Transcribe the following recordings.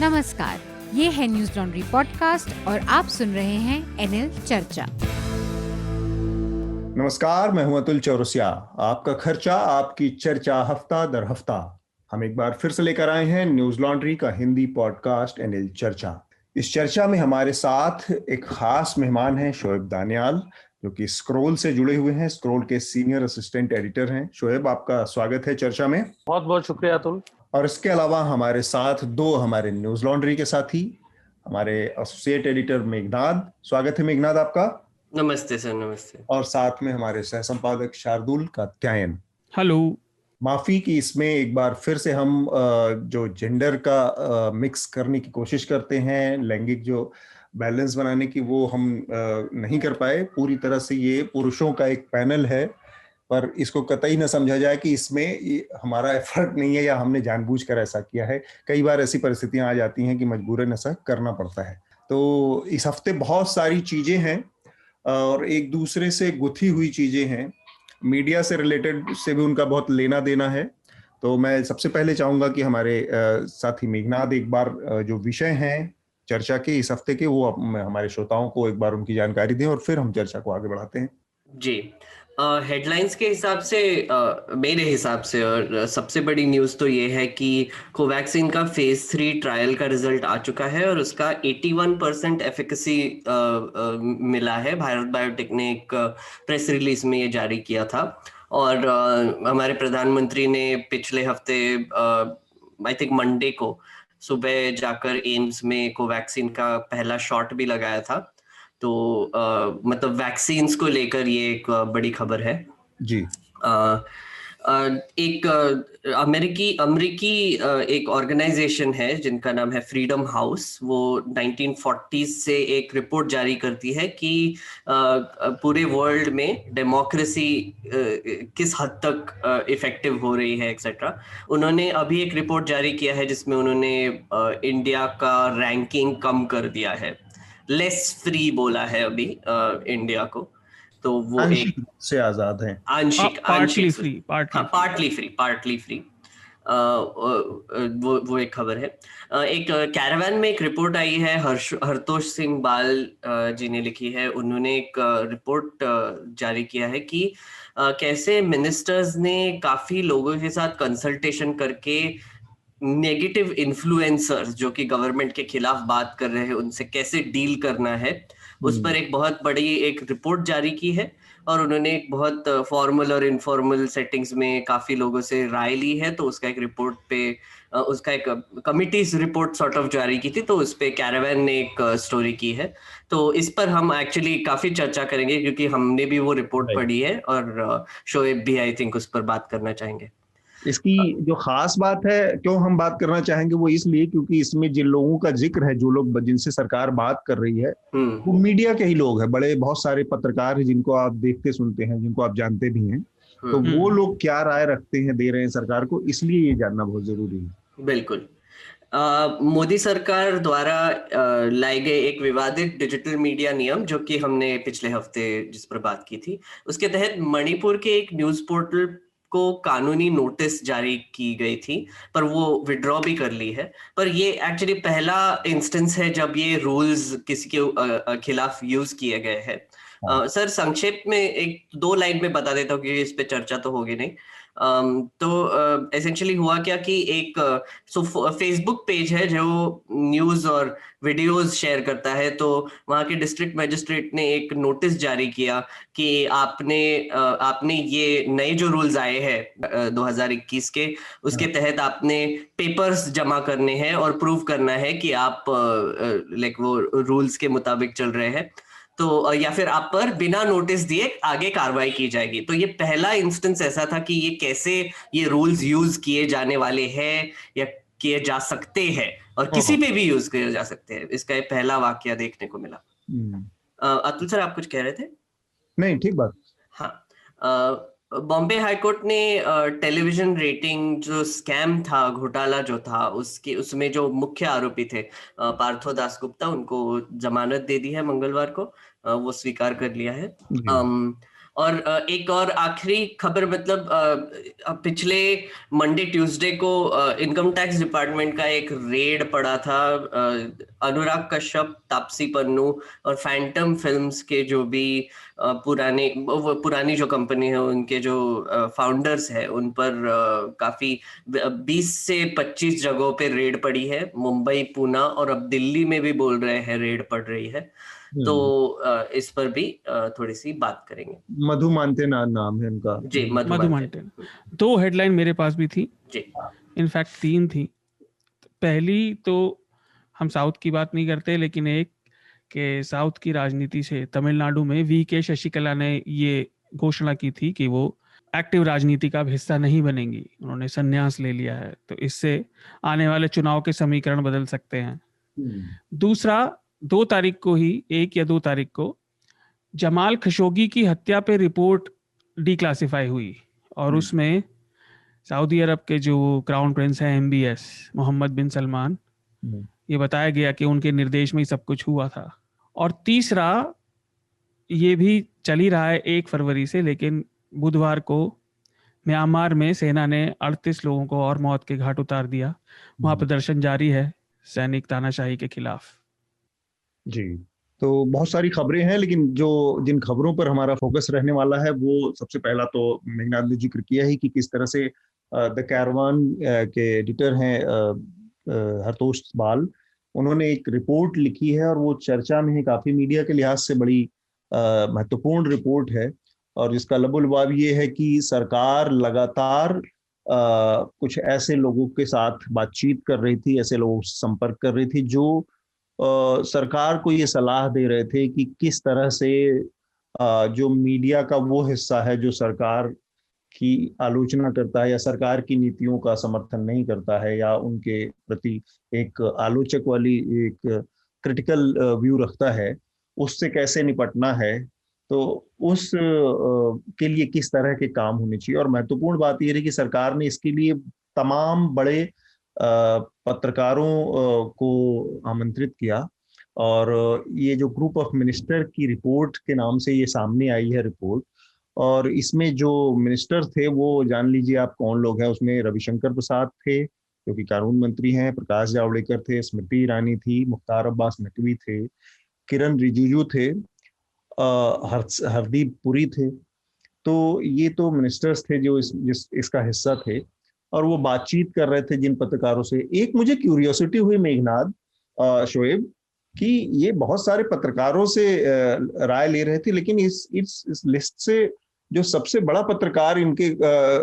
नमस्कार, ये है न्यूज लॉन्ड्री पॉडकास्ट और आप सुन रहे हैं एनएल चर्चा। नमस्कार, मैं हूं अतुल चौरसिया। आपका खर्चा आपकी चर्चा हफ्ता दर हफ्ता हम एक बार फिर से लेकर आए हैं न्यूज लॉन्ड्री का हिंदी पॉडकास्ट एनएल चर्चा। इस चर्चा में हमारे साथ एक खास मेहमान हैं शोएब दानियाल, जो कि स्क्रोल से जुड़े हुए हैं। स्क्रोल के सीनियर असिस्टेंट एडिटर हैं। शोएब, आपका स्वागत है चर्चा में। बहुत बहुत शुक्रिया अतुल। और इसके अलावा हमारे साथ दो हमारे न्यूज लॉन्ड्री के साथी, हमारे एसोसिएट एडिटर मेघनाद। स्वागत है मेघनाद आपका। नमस्ते सर। नमस्ते। और साथ में हमारे सह संपादक शार्दुल कात्यायन। हेलो। माफी कि इसमें एक बार फिर से हम जो जेंडर का मिक्स करने की कोशिश करते हैं, लैंगिक जो बैलेंस बनाने की, वो हम नहीं कर पाए पूरी तरह से। ये पुरुषों का एक पैनल है, पर इसको कतई न समझा जाए कि इसमें हमारा एफर्ट नहीं है या हमने जानबूझकर ऐसा किया है। कई बार ऐसी परिस्थितियां आ जाती हैं कि मजबूरन ऐसा करना पड़ता है। तो इस हफ्ते बहुत सारी चीजें हैं और एक दूसरे से गुथी हुई चीजें हैं। मीडिया से रिलेटेड से भी उनका बहुत लेना देना है। तो मैं सबसे पहले चाहूंगा कि हमारे साथी मेघनाद एक बार जो विषय हैं चर्चा के इस हफ्ते के, वो हमारे श्रोताओं को एक बार उनकी जानकारी दें और फिर हम चर्चा को आगे बढ़ाते हैं। जी, हेडलाइंस के हिसाब से मेरे हिसाब से और सबसे बड़ी न्यूज़ तो ये है कि कोवैक्सीन का फेज 3 ट्रायल का रिजल्ट आ चुका है और उसका 81% एफिकेसी मिला है। भारत बायोटेक ने एक प्रेस रिलीज में ये जारी किया था और हमारे प्रधानमंत्री ने पिछले हफ्ते आई थिंक मंडे को सुबह जाकर एम्स में कोवैक्सीन का पहला शॉट भी लगाया था। तो मतलब वैक्सीन्स को लेकर ये एक बड़ी खबर है जी। एक अमेरिकी एक ऑर्गेनाइजेशन है जिनका नाम है फ्रीडम हाउस। वो 1940s से एक रिपोर्ट जारी करती है कि पूरे वर्ल्ड में डेमोक्रेसी किस हद तक इफेक्टिव हो रही है एक्सेट्रा। उन्होंने अभी एक रिपोर्ट जारी किया है जिसमें उन्होंने इंडिया का रैंकिंग कम कर दिया है, लेस फ्री बोला है अभी इंडिया को। तो वो आंशिक से आजाद है। पार्टली फ्री वो एक खबर है। एक कैरावैन में एक रिपोर्ट आई है, हरतोष सिंह बाल जी ने लिखी है। उन्होंने एक रिपोर्ट जारी किया है कि कैसे मिनिस्टर्स ने काफी लोगों के साथ कंसल्टेशन करके नेगेटिव इन्फ्लुएंसर्स जो कि गवर्नमेंट के खिलाफ बात कर रहे हैं उनसे कैसे डील करना है, उस पर एक बहुत बड़ी एक रिपोर्ट जारी की है। और उन्होंने एक बहुत फॉर्मल और इनफॉर्मल सेटिंग्स में काफी लोगों से राय ली है। तो उसका एक रिपोर्ट पे उसका एक कमिटीज रिपोर्ट सॉर्ट ऑफ जारी की थी। तो उस पे कैरावैन ने एक स्टोरी की है। तो इस पर हम एक्चुअली काफी चर्चा करेंगे क्योंकि हमने भी वो रिपोर्ट पढ़ी है और शोएब भी आई थिंक उस पर बात करना चाहेंगे। इसकी जो खास बात है, क्यों हम बात करना चाहेंगे, वो इसलिए क्योंकि इसमें जिन लोगों का जिक्र है, जो लोग जिनसे सरकार बात कर रही है, वो मीडिया के ही लोग हैं। बड़े बहुत सारे पत्रकार हैं जिनको आप देखते सुनते हैं, जिनको आप जानते भी हैं। तो वो लोग क्या राय रखते हैं, दे रहे हैं सरकार को, इसलिए ये जानना बहुत जरूरी है। बिल्कुल। मोदी सरकार द्वारा लाए गए एक विवादित डिजिटल मीडिया नियम, जो कि हमने पिछले हफ्ते जिस पर बात की थी, उसके तहत मणिपुर के एक न्यूज पोर्टल को कानूनी नोटिस जारी की गई थी, पर वो विड्रॉ भी कर ली है। पर ये एक्चुअली पहला इंस्टेंस है जब ये रूल्स किसी के खिलाफ यूज किए गए हैं। सर संक्षेप में एक दो लाइन में बता देता हूँ कि इस पे चर्चा तो होगी नहीं। तो एसेंशियली हुआ क्या कि एक फेसबुक पेज है जो न्यूज और वीडियोस शेयर करता है। तो वहां के डिस्ट्रिक्ट मजिस्ट्रेट ने एक नोटिस जारी किया कि आपने ये नए जो रूल्स आए हैं 2021 के, उसके तहत आपने पेपर्स जमा करने हैं और प्रूव करना है कि आप लाइक वो रूल्स के मुताबिक चल रहे हैं। तो या फिर आप पर बिना नोटिस दिए आगे कार्रवाई की जाएगी। तो ये पहला इंस्टेंस ऐसा था कि ये कैसे ये रूल्स यूज किए जाने वाले हैं या किए जा सकते हैं और किसी पे भी यूज किए जा सकते हैं। इसका ये पहला वाकया देखने को मिला। अतुल सर, आप कुछ कह रहे थे? नहीं, ठीक बात। हाँ, बॉम्बे हाईकोर्ट ने टेलीविजन रेटिंग जो स्कैम था, घोटाला जो था, उसमें जो मुख्य आरोपी थे पार्थो दासगुप्ता, उनको जमानत दे दी है मंगलवार को। वो स्वीकार कर लिया है। और एक और आखिरी खबर, मतलब पिछले मंडे ट्यूसडे को इनकम टैक्स डिपार्टमेंट का एक रेड पड़ा था। अनुराग कश्यप, तापसी पन्नू और फैंटम फिल्म्स के जो भी पुरानी जो कंपनी है उनके जो फाउंडर्स है उन पर काफी 20 से 25 जगहों पे रेड पड़ी है। मुंबई, पुणे और अब दिल्ली में भी बोल रहे हैं रेड पड़ रही है। तो इस पर भी थोड़ी सी बात करेंगे। मधु मांटे नाम है उनका। जी, मधु मांटे। 2 हेडलाइन मेरे पास भी थी जी, इनफैक्ट 3 थी। पहली तो हम साउथ की बात नहीं करते, लेकिन एक के साउथ की राजनीति से तमिलनाडु में वी.के. शशिकला ने ये घोषणा की थी कि वो एक्टिव राजनीति का हिस्सा नहीं बनेंगी, उन्होंने संन्यास ले लिया है। तो इससे आने वाले चुनाव के समीकरण बदल सकते हैं। दूसरा, 2 तारीख को ही, 1 या 2 तारीख को जमाल खशोगी की हत्या पे रिपोर्ट डिक्लासिफाई हुई और उसमें सऊदी अरब के जो क्राउन प्रिंस हैं MBS मोहम्मद बिन सलमान, ये बताया गया कि उनके निर्देश में ही सब कुछ हुआ था। और तीसरा, ये भी चल ही रहा है 1 फरवरी से, लेकिन बुधवार को म्यांमार में सेना ने 38 लोगों को और मौत के घाट उतार दिया। वहां प्रदर्शन जारी है सैनिक तानाशाही के खिलाफ। जी, तो बहुत सारी खबरें हैं, लेकिन जिन खबरों पर हमारा फोकस रहने वाला है वो सबसे पहला तो मेघनाथ ने जिक्र किया ही कि किस तरह से द कैरवान के एडिटर हैं हरतोष बाल, उन्होंने एक रिपोर्ट लिखी है और वो चर्चा में है, काफी मीडिया के लिहाज से बड़ी महत्वपूर्ण रिपोर्ट है। और जिसका लबुलबाब ये है कि सरकार लगातार कुछ ऐसे लोगों के साथ बातचीत कर रही थी, ऐसे लोगों से संपर्क कर रही थी जो सरकार को ये सलाह दे रहे थे कि किस तरह से जो मीडिया का वो हिस्सा है जो सरकार की आलोचना करता है या सरकार की नीतियों का समर्थन नहीं करता है या उनके प्रति एक आलोचक वाली एक क्रिटिकल व्यू रखता है, उससे कैसे निपटना है। तो उस के लिए किस तरह के काम होने चाहिए। और महत्वपूर्ण बात यह है कि सरकार ने इसके लिए तमाम बड़े पत्रकारों को आमंत्रित किया और ये जो ग्रुप ऑफ मिनिस्टर की रिपोर्ट के नाम से ये सामने आई है रिपोर्ट, और इसमें जो मिनिस्टर थे वो जान लीजिए आप कौन लोग हैं। उसमें रविशंकर प्रसाद थे जो कि कानून मंत्री हैं, प्रकाश जावड़ेकर थे, स्मृति ईरानी थी, मुख्तार अब्बास नकवी थे, किरण रिजिजू थे, हरदीप पुरी थे। तो ये तो मिनिस्टर्स थे जो इसका हिस्सा थे और वो बातचीत कर रहे थे जिन पत्रकारों से। एक मुझे क्यूरियोसिटी हुई मेघनाथ, शोएब, कि ये बहुत सारे पत्रकारों से राय ले रहे थे, लेकिन इस लिस्ट से जो सबसे बड़ा पत्रकार इनके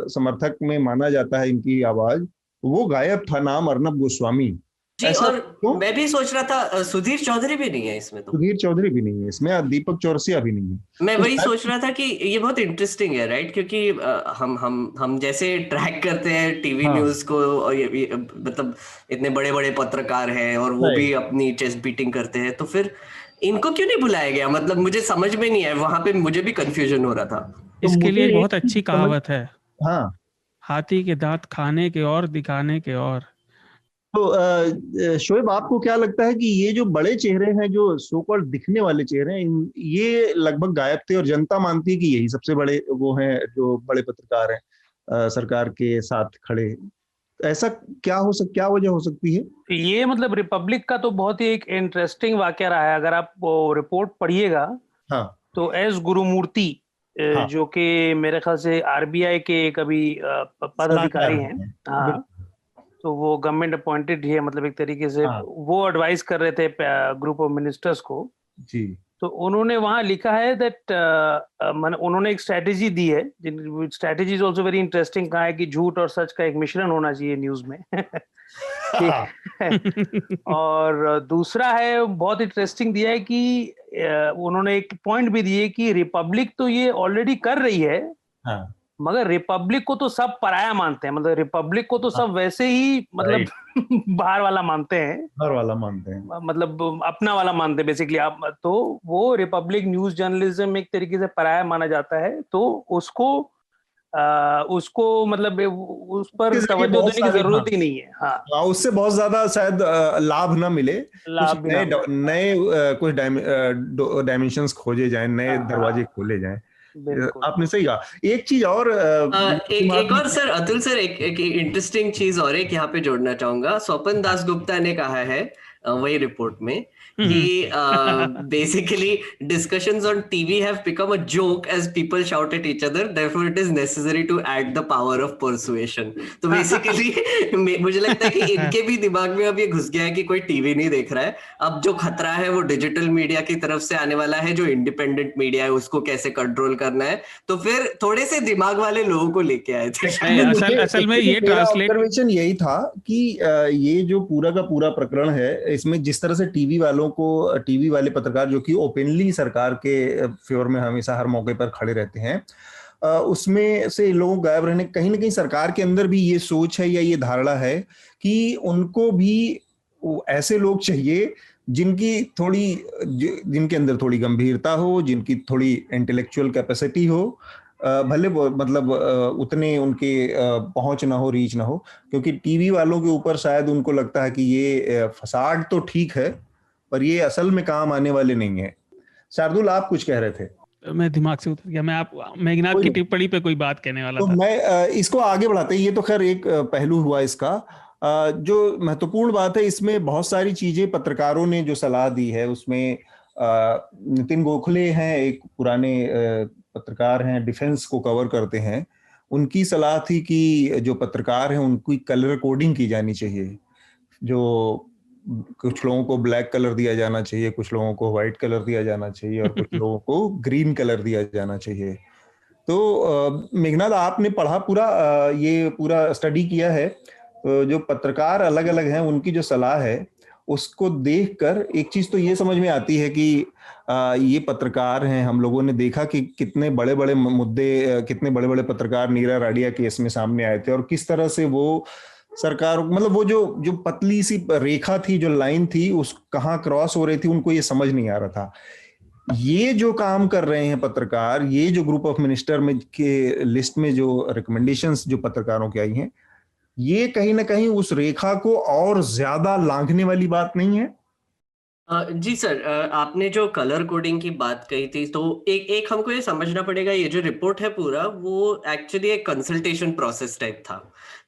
समर्थक में माना जाता है, इनकी आवाज, वो गायब था, नाम अर्नब गोस्वामी। जी, और मैं भी सोच रहा था सुधीर चौधरी भी नहीं है इसमें। तो सुधीर चौधरी भी नहीं है इसमें, दीपक चौरसिया भी नहीं है। मैं वही सोच रहा था कि ये बहुत इंटरेस्टिंग है, राइट? क्योंकि हम जैसे ट्रैक करते हैं टीवी न्यूज को, और ये मतलब इतने बड़े बड़े पत्रकार हैं और वो भी अपनी चेस्ट बीटिंग करते हैं, तो फिर इनको क्यों नहीं बुलाया गया? मतलब मुझे समझ में नहीं आया, वहां पे मुझे भी कंफ्यूजन हो रहा था। इसके लिए बहुत अच्छी कहावत है, हाँ, हाथी के दांत खाने के और दिखाने के और। तो शोएब, आपको क्या लगता है कि ये जो बड़े चेहरे हैं, जो सो कॉल्ड दिखने वाले चेहरे हैं, ये लगभग गायब थे और जनता मानती है कि यही सबसे बड़े वो हैं जो बड़े पत्रकार हैं सरकार के साथ खड़े? ऐसा क्या वजह हो सकती है? ये मतलब रिपब्लिक का तो बहुत ही एक इंटरेस्टिंग वाकया रहा है। अगर आप वो रिपोर्ट पढ़िएगा, हाँ, तो एस गुरुमूर्ति, हाँ, जो कि मेरे ख्याल से RBI के एक अभी पदाधिकारी हैं, हाँ, तो वो गवर्नमेंट अपॉइंटेड है, मतलब एक तरीके से, हाँ, वो एडवाइस कर रहे थे ग्रुप ऑफ मिनिस्टर्स को जी। तो उन्होंने वहां लिखा है दैट उन्होंने एक स्ट्रेटेजी दी है, strategy is also very interesting. कहा है कि झूठ और सच का एक मिश्रण होना चाहिए न्यूज में। और दूसरा है, बहुत इंटरेस्टिंग दिया है कि उन्होंने एक पॉइंट भी दिए कि रिपब्लिक तो ये ऑलरेडी कर रही है, हाँ, मगर रिपब्लिक को तो सब पराया मानते हैं, मतलब रिपब्लिक को तो सब वैसे ही मतलब बाहर वाला मानते हैं, मतलब अपना वाला मानते हैं बेसिकली। आप तो वो रिपब्लिक न्यूज जर्नलिज्म एक तरीके से पराया माना जाता है, तो उसको मतलब उस पर तवज्जो देने की जरूरत ही नहीं है। हाँ, उससे बहुत ज्यादा शायद लाभ ना मिले, नए कुछ डायमेंशंस खोजे जाएं, नए दरवाजे खोले जाएं। आपने सही कहा। एक चीज और एक और सर, अतुल सर, एक इंटरेस्टिंग चीज और एक यहाँ पे जोड़ना चाहूंगा। स्वपन दास गुप्ता ने कहा है वही रिपोर्ट में कि basically discussions on TV have become a joke as people shout at each other, therefore it is necessary to add the power of persuasion. तो basically मुझे लगता है कि इनके भी दिमाग में अब ये घुस गया है कि कोई टीवी नहीं देख रहा है, अब जो खतरा है वो डिजिटल मीडिया की तरफ से आने वाला है, जो इंडिपेंडेंट मीडिया है उसको कैसे कंट्रोल करना है। तो फिर थोड़े से दिमाग वाले लोगों को लेके आए थे। असल में ये ऑब्जर्वेशन यही था कि ये जो पूरा का पूरा प्रकरण है, इसमें जिस तरह से टीवी वाले पत्रकार जो कि ओपनली सरकार के फेवर में हमेशा हर मौके पर खड़े रहते हैं, उसमें से लोग गायब रहने, कहीं ना कहीं सरकार के अंदर भी ये सोच है या ये धारणा है कि उनको भी ऐसे लोग चाहिए जिनके अंदर थोड़ी गंभीरता हो, जिनकी थोड़ी इंटेलेक्चुअल कैपेसिटी हो, भले मतलब उतने उनके पहुंच ना हो, रीच ना हो, क्योंकि टीवी वालों के ऊपर शायद उनको लगता है कि ये फसाड तो ठीक है पर ये असल में काम आने वाले नहीं है। शार्दुल, आप कुछ कह रहे थे? मैं दिमाग से उतर गया। मैं मेघनाथ की टिप्पणी पे कोई बात कहने वाला तो था। मैं इसको आगे बढ़ाते हैं। ये तो खैर एक पहलू हुआ इसका। जो महत्वपूर्ण बात है इसमें, बहुत सारी चीजें पत्रकारों ने जो सलाह दी है उसमें नितिन गोखले हैं, एक पुराने पत्रकार हैं, डिफेंस को कवर करते हैं, उनकी सलाह थी कि जो पत्रकार हैं उनकी कलर कोडिंग की जानी चाहिए। जो कुछ लोगों को ब्लैक कलर दिया जाना चाहिए, कुछ लोगों को व्हाइट कलर दिया जाना चाहिए और कुछ लोगों को ग्रीन कलर दिया जाना चाहिए। तो मेघनाथ, आपने पढ़ा पूरा, ये पूरा स्टडी किया है, तो जो पत्रकार अलग अलग हैं उनकी जो सलाह है उसको देखकर एक चीज तो ये समझ में आती है कि ये पत्रकार हैं, हम लोगों ने देखा कि कितने बड़े बड़े मुद्दे, कितने बड़े बड़े पत्रकार नीरा राडिया केस में सामने आए थे और किस तरह से वो सरकार, मतलब वो जो पतली सी रेखा थी, जो लाइन थी, उस कहाँ क्रॉस हो रही थी, उनको ये समझ नहीं आ रहा था। ये जो काम कर रहे हैं पत्रकार, ये जो ग्रुप ऑफ मिनिस्टर में के लिस्ट में जो रिकमेंडेशंस जो पत्रकारों की आई हैं, ये कहीं ना कहीं उस रेखा को और ज्यादा लांघने वाली बात नहीं है? जी सर, आपने जो कलर कोडिंग की बात कही थी, तो एक हमको ये समझना पड़ेगा, ये जो रिपोर्ट है पूरा वो एक्चुअली एक कंसल्टेशन प्रोसेस टाइप था।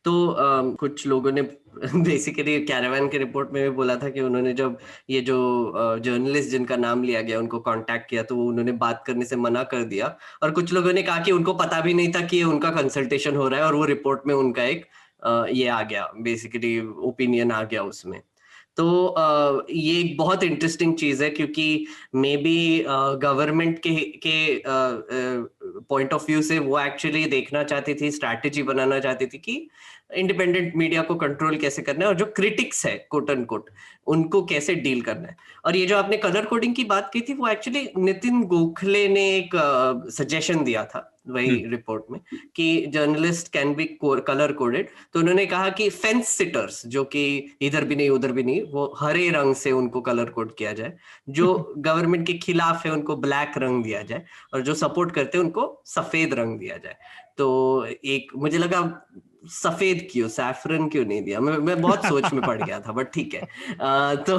तो कुछ लोगों ने बेसिकली कैरावान के रिपोर्ट में भी बोला था कि उन्होंने जब ये जो जर्नलिस्ट जिनका नाम लिया गया उनको कांटेक्ट किया तो उन्होंने बात करने से मना कर दिया, और कुछ लोगों ने कहा कि उनको पता भी नहीं था कि ये उनका कंसल्टेशन हो रहा है, और वो रिपोर्ट में उनका एक ये आ गया, बेसिकली ओपिनियन आ गया उसमें। तो ये एक बहुत इंटरेस्टिंग चीज है, क्योंकि मे बी गवर्नमेंट के पॉइंट ऑफ व्यू से वो एक्चुअली देखना चाहती थी, स्ट्रैटेजी बनाना चाहती थी कि इंडिपेंडेंट मीडिया को कंट्रोल कैसे करना है और जो क्रिटिक्स है कोट एंड कोट उनको कैसे डील करना है। और ये जो आपने कलर कोडिंग की बात की थी वो एक्चुअली नितिन गोखले ने एक सजेशन दिया था वही रिपोर्ट में कि journalist can be colour coded. तो उन्होंने कहा कि फेंस सिटर्स जो कि इधर भी नहीं उधर भी नहीं, वो हरे रंग से उनको कलर कोड किया जाए, जो गवर्नमेंट के खिलाफ है उनको ब्लैक रंग दिया जाए, और जो सपोर्ट करते हैं उनको सफेद रंग दिया जाए। तो एक मुझे लगा सफेद क्यों, सैफरन क्यों नहीं दिया, मैं बहुत सोच में पड़ गया था, बट ठीक है। तो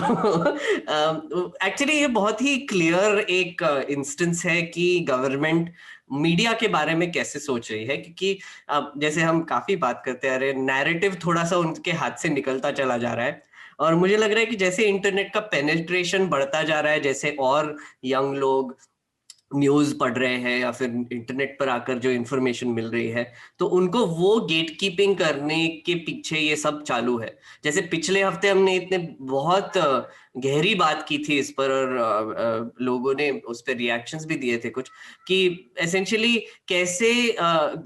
एक्चुअली ये बहुत ही क्लियर एक इंस्टेंस है कि गवर्नमेंट मीडिया के बारे में कैसे सोच रही है, क्योंकि जैसे हम काफी बात करते आ रहे हैं, नैरेटिव थोड़ा सा उनके हाथ से निकलता चला जा रहा है, और मुझे लग रहा है कि जैसे इंटरनेट का पेनिट्रेशन बढ़ता जा रहा है, जैसे और यंग लोग न्यूज पढ़ रहे हैं या फिर इंटरनेट पर आकर जो इंफॉर्मेशन मिल रही है, तो उनको वो गेट कीपिंग करने के पीछे ये सब चालू है। जैसे पिछले हफ्ते हमने इतने बहुत गहरी बात की थी इस पर, और लोगों ने उस पर रिएक्शंस भी दिए थे कुछ, कि एसेंशियली कैसे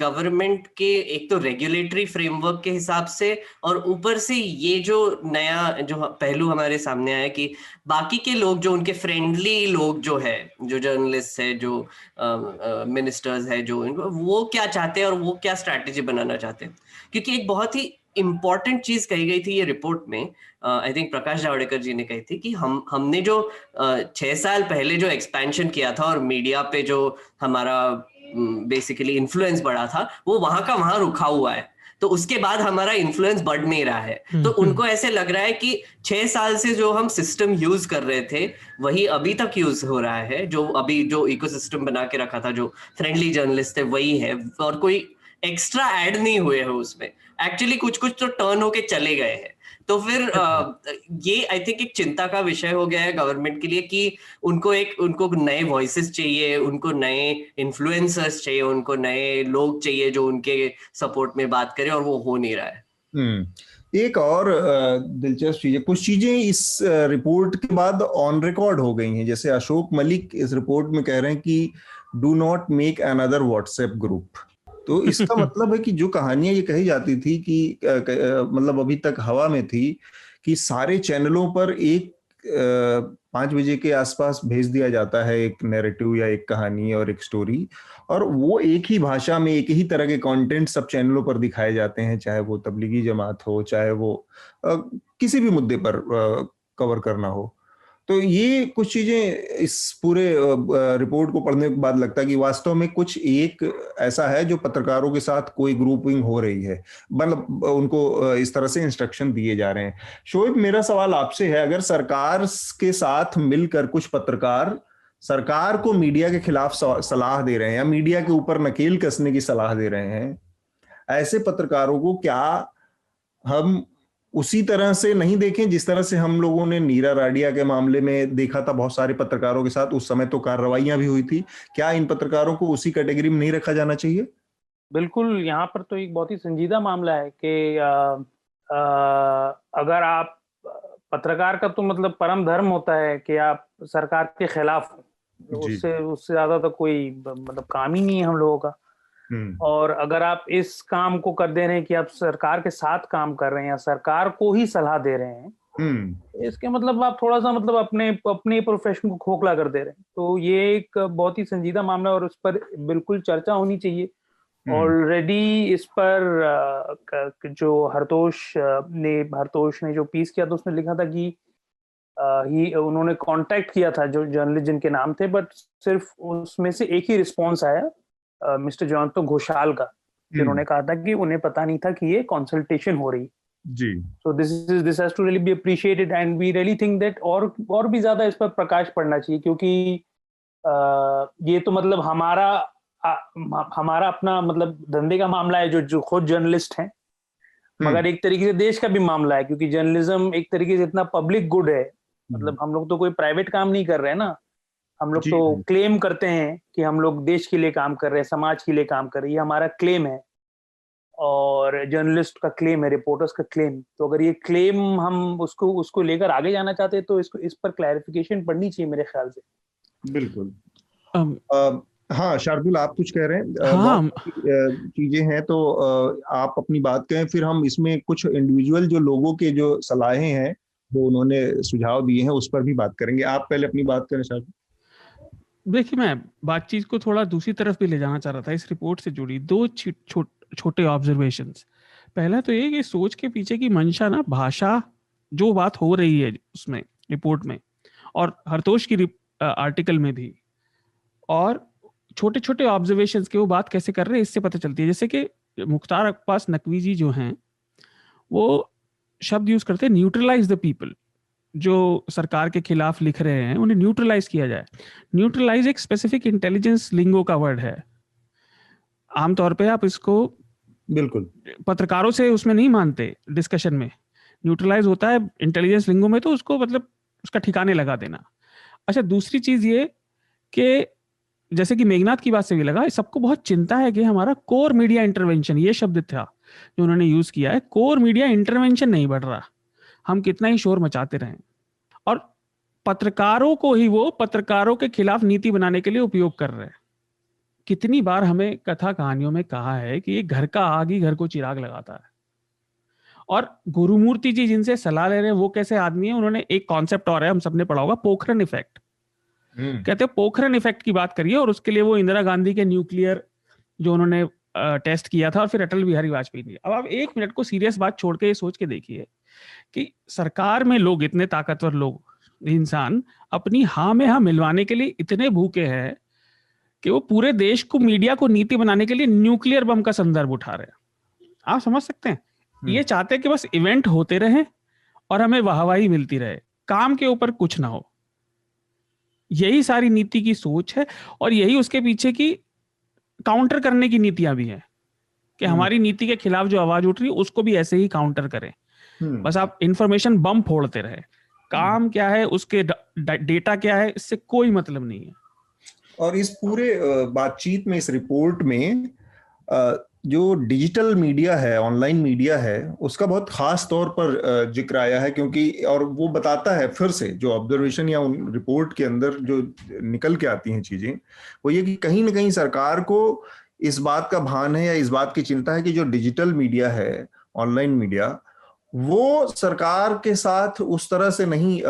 गवर्नमेंट के एक तो रेगुलेटरी फ्रेमवर्क के हिसाब से, और ऊपर से ये जो नया जो पहलू हमारे सामने आया कि बाकी के लोग जो उनके फ्रेंडली लोग जो है, जो जर्नलिस्ट है, जो मिनिस्टर्स है, जो इनको वो क्या चाहते हैं और वो क्या स्ट्रैटेजी बनाना चाहते हैं। क्योंकि एक बहुत ही इंपॉर्टेंट चीज कही गई थी ये रिपोर्ट में, आई थिंक प्रकाश जावड़ेकर जी ने कही थी कि हमने जो 6 साल पहले जो एक्सपेंशन किया था और मीडिया पे जो हमारा बेसिकली इन्फ्लुएंस बढ़ा था, वो वहां का वहां रुका हुआ है। तो उसके बाद हमारा इन्फ्लुएंस बढ़ नहीं रहा है। तो उनको ऐसे लग रहा है कि 6 साल से जो हम सिस्टम यूज कर रहे थे वही अभी तक यूज हो रहा है, जो अभी जो इकोसिस्टम बना के रखा था, जो फ्रेंडली जर्नलिस्ट थे वही है, और कोई एक्स्ट्रा ऐड नहीं हुए हैं उसमें। एक्चुअली कुछ कुछ तो टर्न होके चले गए हैं। तो फिर ये आई थिंक एक चिंता का विषय हो गया है गवर्नमेंट के लिए कि उनको नए वॉइसेस चाहिए, उनको नए इन्फ्लुएंसर्स चाहिए, उनको नए लोग चाहिए जो उनके सपोर्ट में बात करें, और वो हो नहीं रहा है। एक और दिलचस्प चीज है, कुछ चीजें इस रिपोर्ट के बाद ऑन रिकॉर्ड हो गई हैं। जैसे अशोक मलिक इस रिपोर्ट में कह रहे हैं कि do not make another WhatsApp group. तो इसका मतलब है कि जो कहानियां ये कही जाती थी कि मतलब अभी तक हवा में थी कि सारे चैनलों पर एक 5 बजे के आसपास भेज दिया जाता है एक नैरेटिव या एक कहानी और एक स्टोरी, और वो एक ही भाषा में एक ही तरह के कंटेंट सब चैनलों पर दिखाए जाते हैं, चाहे वो तबलीगी जमात हो, चाहे वो किसी भी मुद्दे पर कवर करना हो। तो ये कुछ चीजें इस पूरे रिपोर्ट को पढ़ने के बाद लगता है कि वास्तव में कुछ एक ऐसा है जो पत्रकारों के साथ कोई ग्रुपिंग हो रही है, मतलब उनको इस तरह से इंस्ट्रक्शन दिए जा रहे हैं। शोएब, मेरा सवाल आपसे है, अगर सरकार के साथ मिलकर कुछ पत्रकार सरकार को मीडिया के खिलाफ सलाह दे रहे हैं या मीडिया के ऊपर नकेल कसने की सलाह दे रहे हैं, ऐसे पत्रकारों को क्या हम उसी तरह से नहीं देखें जिस तरह से हम लोगों ने नीरा राडिया के मामले में देखा था बहुत सारे पत्रकारों के साथ? उस समय तो कार्रवाइयां भी हुई थी। क्या इन पत्रकारों को उसी कैटेगरी में नहीं रखा जाना चाहिए? बिल्कुल, यहाँ पर तो एक बहुत ही संजीदा मामला है कि अगर आप पत्रकार का तो मतलब परम धर्म होता है कि आप सरकार के खिलाफ, उससे ज्यादा तो कोई मतलब काम ही नहीं है हम लोगों का। और अगर आप इस काम को कर दे रहे हैं कि आप सरकार के साथ काम कर रहे हैं या सरकार को ही सलाह दे रहे हैं, इसके मतलब आप थोड़ा सा मतलब अपने प्रोफेशन को खोखला कर दे रहे हैं। तो ये एक बहुत ही संजीदा मामला है और उस पर बिल्कुल चर्चा होनी चाहिए। ऑलरेडी इस पर जो हरतोष ने जो पीस किया था उसने लिखा था कि उन्होंने कांटेक्ट किया था जो जर्नलिस्ट जिनके नाम थे, बट सिर्फ उसमें से एक ही रिस्पॉन्स आया मिस्टर जयंतो घोषाल का, जिन्होंने कहा था कि उन्हें पता नहीं था कि ये कंसल्टेशन हो रही जी। So this has to really be appreciated and we really think that और भी ज्यादा इस पर प्रकाश पड़ना चाहिए, क्योंकि ये तो मतलब हमारा अपना मतलब धंधे का मामला है जो खुद जर्नलिस्ट हैं, मगर एक तरीके से देश का भी मामला है, क्योंकि जर्नलिज्म एक तरीके से इतना पब्लिक गुड है। मतलब हम लोग तो कोई प्राइवेट काम नहीं कर रहे हैं ना, हम लोग तो क्लेम करते हैं कि हम लोग देश के लिए काम कर रहे हैं, समाज के लिए काम कर रहे हैं, ये हमारा क्लेम है और जर्नलिस्ट का क्लेम है, रिपोर्टर्स का क्लेम। तो अगर ये क्लेम हम उसको लेकर आगे जाना चाहते हैं तो इस पर क्लैरिफिकेशन पड़नी चाहिए मेरे ख्याल से। बिल्कुल। हाँ शार्दुल, आप कुछ कह रहे हैं? हाँ, चीजें हैं तो आप अपनी बात कहें, फिर हम इसमें कुछ इंडिविजुअल जो लोगों के जो सलाहें हैं जो उन्होंने सुझाव दिए हैं उस पर भी बात करेंगे। आप पहले अपनी बात करें शार्दुल। देखिए, मैं बातचीत को थोड़ा दूसरी तरफ भी ले जाना चाह रहा था। इस रिपोर्ट से जुड़ी दो छोटे ऑब्जर्वेशंस। पहला तो ये कि सोच के पीछे की मंशा ना, भाषा जो बात हो रही है उसमें रिपोर्ट में और हरतोष की आर्टिकल में भी, और छोटे छोटे ऑब्जर्वेशंस के वो बात कैसे कर रहे हैं इससे पता चलती है। जैसे कि मुख्तार अब्बास नकवी जी जो हैं वो शब्द यूज करते हैं न्यूट्रलाइज द पीपल। जो सरकार के खिलाफ लिख रहे हैं उन्हें न्यूट्रलाइज किया जाए। न्यूट्रलाइज एक स्पेसिफिक इंटेलिजेंस लिंगो का वर्ड है। आमतौर पे आप इसको बिल्कुल पत्रकारों से उसमें नहीं मानते डिस्कशन में। न्यूट्रलाइज होता है इंटेलिजेंस लिंगो में, तो उसको मतलब उसका ठिकाने लगा देना। अच्छा, दूसरी चीज ये कि जैसे कि मेघनाथ की बात से भी लगा, सबको बहुत चिंता है कि हमारा कोर मीडिया इंटरवेंशन, ये शब्द था जो उन्होंने यूज किया है, कोर मीडिया इंटरवेंशन नहीं बढ़ रहा, हम कितना ही शोर मचाते रहें। और पत्रकारों को ही वो पत्रकारों के खिलाफ नीति बनाने के लिए उपयोग कर रहे हैं। कितनी बार हमें कथा कहानियों में कहा है कि ये घर का आग ही घर को चिराग लगाता है। और गुरुमूर्ति जी जिनसे सलाह ले रहे हैं वो कैसे आदमी है, उन्होंने एक कॉन्सेप्ट और है, हम सबने पढ़ा होगा, पोखरन इफेक्ट। कहते हैं पोखरन इफेक्ट की बात करिए, और उसके लिए वो इंदिरा गांधी के न्यूक्लियर जो उन्होंने टेस्ट किया था, और फिर अटल बिहारी वाजपेयी ने। अब आप एक मिनट को सीरियस बात छोड़ के ये सोच के देखिए कि सरकार में लोग, इतने ताकतवर लोग, इंसान अपनी हाँ में हाँ मिलवाने के लिए इतने भूखे हैं कि वो पूरे देश को, मीडिया को नीति बनाने के लिए न्यूक्लियर बम का संदर्भ उठा रहे हैं। आप समझ सकते हैं? ये चाहते हैं कि बस इवेंट होते रहे और हमें वाहवाही मिलती रहे, काम के ऊपर कुछ ना हो। यही सारी नीति की सोच है और यही उसके पीछे की काउंटर करने की नीतियां भी हैं कि हमारी नीति के खिलाफ जो आवाज उठ रही है उसको भी ऐसे ही काउंटर करें। बस आप इंफॉर्मेशन बम फोड़ते रहे, काम क्या है, उसके डेटा क्या है, इससे कोई मतलब नहीं है। और इस पूरे बातचीत में, इस रिपोर्ट में जो डिजिटल मीडिया है, ऑनलाइन मीडिया है, उसका बहुत खास तौर पर जिक्र आया है, क्योंकि और वो बताता है फिर से, जो ऑब्जर्वेशन या उन रिपोर्ट के अंदर जो निकल के आती हैं चीजें, वो ये कि कहीं ना कहीं सरकार को इस बात का भान है या इस बात की चिंता है कि जो डिजिटल मीडिया है, ऑनलाइन मीडिया, वो सरकार के साथ उस तरह से नहीं,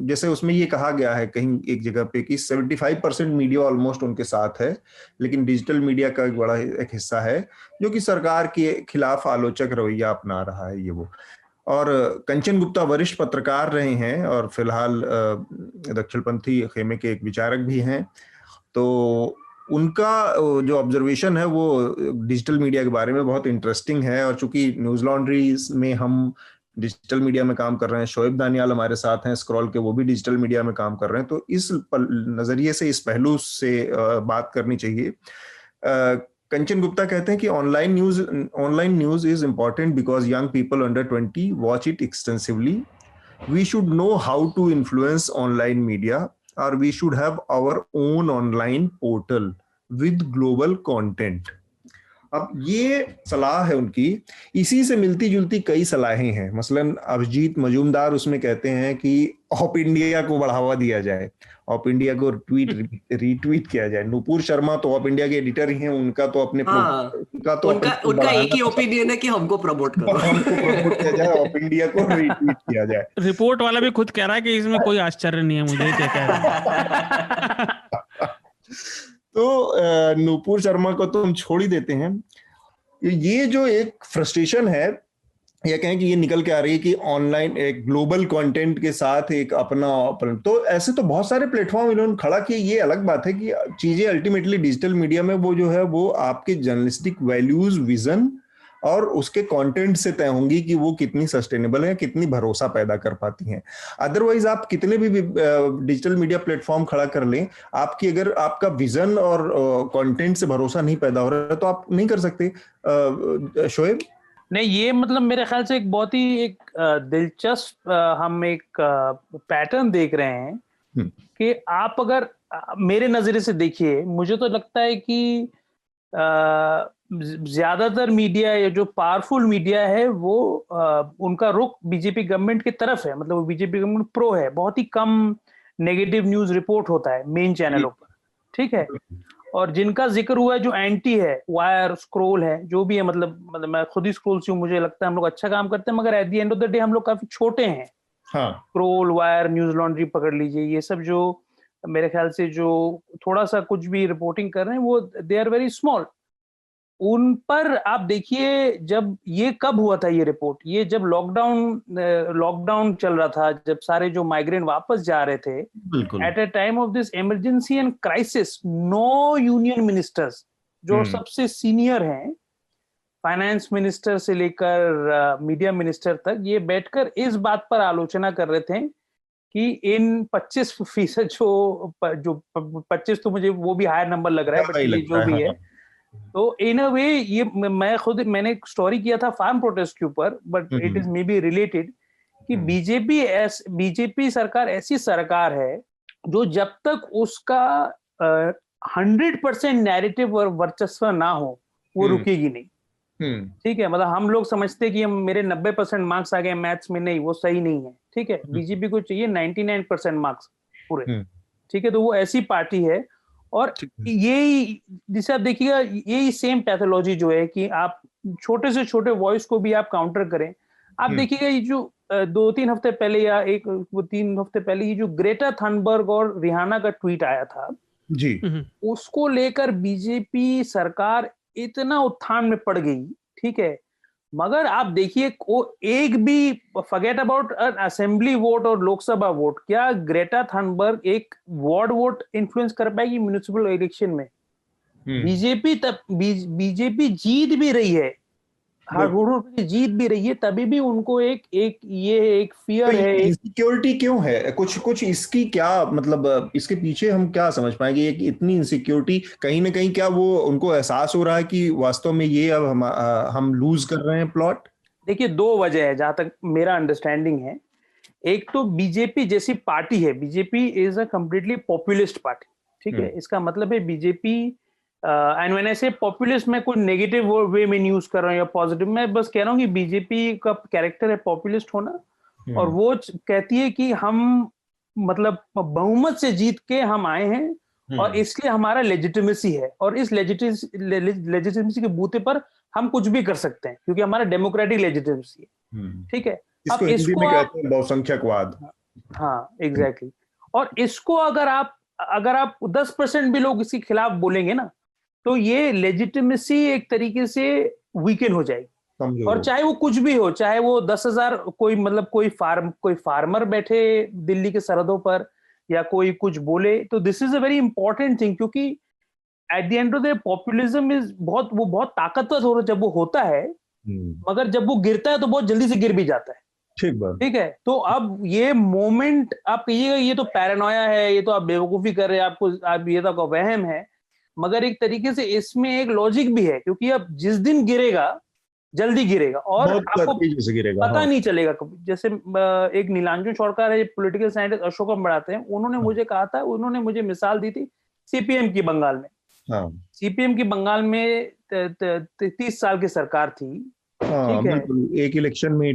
जैसे उसमें ये कहा गया है कहीं एक जगह पे कि 75% मीडिया ऑलमोस्ट उनके साथ है, लेकिन डिजिटल मीडिया का एक बड़ा एक हिस्सा है जो कि सरकार के खिलाफ आलोचक रवैया अपना रहा है, ये वो। और कंचन गुप्ता वरिष्ठ पत्रकार रहे हैं और फिलहाल दक्षिणपंथी खेमे के एक विचारक भी हैं, तो उनका जो ऑब्जर्वेशन है वो डिजिटल मीडिया के बारे में बहुत इंटरेस्टिंग है। और चूंकि न्यूज लॉन्ड्री में हम डिजिटल मीडिया में काम कर रहे हैं, शोएब दानियाल हमारे साथ हैं स्क्रॉल के, वो भी डिजिटल मीडिया में काम कर रहे हैं, तो इस नजरिए से, इस पहलू से बात करनी चाहिए। कंचन गुप्ता कहते हैं कि online news is important because young people under 20 watch it extensively. We should know how to influence online media or we should have our own online portal with global content। अब ये सलाह है उनकी, इसी से मिलती जुलती कई सलाहें हैं। मसलन अभिजीत मजूमदार उसमें कहते हैं कि ऑप इंडिया को बढ़ावा दिया जाए, ऑप इंडिया को रीट्वीट किया जाए। नुपुर शर्मा तो ऑप इंडिया के एडिटर ही हैं, उनका तो अपने उनका एक ही ओपिनियन है कि हमको प्रमोट करो, हमको प्रमोट किया जाए, ऑप इंडिया को रीट्वीट किया जाए। रिपोर्ट वाला भी खुद कह रहा है कि इसमें कोई आश्चर्य नहीं है मुझे क्या कह रहा है। तो नुपुर शर्मा को तो हम छोड़ ही देते हैं। ये जो एक फ्रस्ट्रेशन है, या कहें कि ये निकल के आ रही है कि ऑनलाइन एक ग्लोबल कंटेंट के साथ एक अपना, तो ऐसे तो बहुत सारे प्लेटफॉर्म इन्होंने खड़ा किए। ये अलग बात है कि चीजें अल्टीमेटली डिजिटल मीडिया में वो जो है वो आपके जर्नलिस्टिक वैल्यूज, विजन और उसके कंटेंट से तय होंगी कि वो कितनी सस्टेनेबल है, कितनी भरोसा पैदा कर पाती हैं। अदरवाइज आप कितने भी डिजिटल मीडिया प्लेटफॉर्म खड़ा कर लें, आपकी अगर आपका विजन और कंटेंट से भरोसा नहीं पैदा हो रहा है तो आप नहीं कर सकते। शोएब? नहीं, ये मतलब मेरे ख्याल से एक बहुत ही एक दिलचस्प हम एक पैटर्न देख रहे हैं कि आप अगर मेरे नजरिए से देखिए, मुझे तो लगता है कि ज्यादातर मीडिया या जो पावरफुल मीडिया है वो उनका रुख बीजेपी गवर्नमेंट की तरफ है। मतलब बीजेपी गवर्नमेंट प्रो है, बहुत ही कम नेगेटिव न्यूज रिपोर्ट होता है मेन चैनलों पर, ठीक है। और जिनका जिक्र हुआ है जो एंटी है, वायर, स्क्रोल है, जो भी है, मतलब मैं खुद ही स्क्रोल से हूँ, मुझे लगता है हम लोग अच्छा काम करते हैं, मगर eight the end of the day हम लोग काफी छोटे हैं। हाँ। स्क्रोल, वायर, न्यूज लॉन्ड्री पकड़ लीजिए, ये सब जो मेरे ख्याल से जो थोड़ा सा कुछ भी रिपोर्टिंग कर रहे हैं वो दे आर वेरी स्मॉल। उन पर आप देखिए, जब ये कब हुआ था ये रिपोर्ट, ये जब लॉकडाउन चल रहा था, जब सारे जो माइग्रेंट वापस जा रहे थे, at a time of this emergency and crisis, no union ministers जो सबसे सीनियर हैं, फाइनेंस मिनिस्टर से लेकर मीडिया मिनिस्टर तक, ये बैठकर इस बात पर आलोचना कर रहे थे कि इन 25% जो 25 तो मुझे वो भी हायर नंबर लग रहा है, बट ये जो भी है, तो इन अ वे ये मैंने एक स्टोरी किया था फार्म प्रोटेस्ट के ऊपर, but it is may be related, कि बीजेपी सरकार ऐसी सरकार है जो जब तक उसका 100% नैरेटिव और वर्चस्व ना हो वो रुकेगी नहीं। ठीक है, मतलब हम लोग समझते कि मेरे 90% मार्क्स आ गए मैथ्स में, नहीं, वो सही नहीं है, ठीक है। बीजेपी को चाहिए 99% मार्क्स पूरे, ठीक है। तो वो ऐसी पार्टी है, और यही जिसे आप देखिएगा, यही सेम पैथोलॉजी जो है कि आप छोटे से छोटे वॉइस को भी आप काउंटर करें। आप देखिएगा ये जो 2-3 हफ्ते पहले या 3 हफ्ते पहले ये जो ग्रेटा थनबर्ग और रिहाना का ट्वीट आया था जी, उसको लेकर बीजेपी सरकार इतना उत्थान में पड़ गई, ठीक है। मगर आप देखिए, एक भी फॉरगेट अबाउट असेंबली वोट और लोकसभा वोट, क्या ग्रेटा थनबर्ग एक वार्ड वोट इन्फ्लुएंस कर पाएगी म्युनिसिपल इलेक्शन में? बीजेपी जीत भी रही है, जीत भी रही है, तभी भी उनको एक फियर तो है। इनसिक्योरिटी क्यों है? कुछ इसकी क्या मतलब, इसके पीछे हम क्या समझ पाएंगे कि इतनी इनसिक्योरिटी? कहीं ना कहीं क्या वो उनको एहसास हो रहा है कि वास्तव में ये अब हम लूज कर रहे हैं प्लॉट? देखिए, दो वजह है जहां तक मेरा अंडरस्टैंडिंग है। एक तो बीजेपी जैसी पार्टी है, BJP is a completely populist party, ठीक है। इसका मतलब है बीजेपी, एंड व्हेन आई से पॉपुलिस्ट, मैं कोई नेगेटिव वे में यूज कर रहा हूँ या पॉजिटिव, मैं बस कह रहा हूँ कि बीजेपी का कैरेक्टर है पॉपुलिस्ट होना, और वो कहती है कि हम मतलब बहुमत से जीत के हम आए हैं और इसलिए हमारा लेजिटिमेसी है, और इस लेजिटिमेसी के बूते पर हम कुछ भी कर सकते हैं क्योंकि हमारा डेमोक्रेटिक लेजिटिमेसी है, ठीक है। इसको अब हिंदी इसको में कहते हैं बहुसंख्यकवाद। हाँ, एग्जैक्टली। और इसको अगर आप 10% भी लोग इसके खिलाफ बोलेंगे ना, तो ये लेजिटिमेसी एक तरीके से वीकेन हो जाएगी। और चाहे वो कुछ भी हो, चाहे वो 10,000 कोई फार्मर बैठे दिल्ली के सरहदों पर, या कोई कुछ बोले, तो this is a very important thing, क्योंकि at the end of the populism is बहुत ताकतवर हो जब वो होता है, मगर जब वो गिरता है तो बहुत जल्दी से गिर भी जाता है। ठीक है। तो अब ये मोमेंट, आप कहिएगा ये तो पैरानोया है, ये तो आप बेवकूफी कर रहे हैं, आप ये तो वहम है, मगर एक तरीके से इसमें एक लॉजिक भी है, क्योंकि अब जिस दिन गिरेगा जल्दी गिरेगा और आपको पता नहीं चलेगा। जैसे एक नीलांजन शौरकार है, पॉलिटिकल साइंटिस्ट अशोकम बढ़ाते हैं, उन्होंने मुझे कहा था, उन्होंने मुझे मिसाल दी थी सीपीएम की बंगाल में। सीपीएम की बंगाल में 30 साल की सरकार थी, ठीक है, एक इलेक्शन में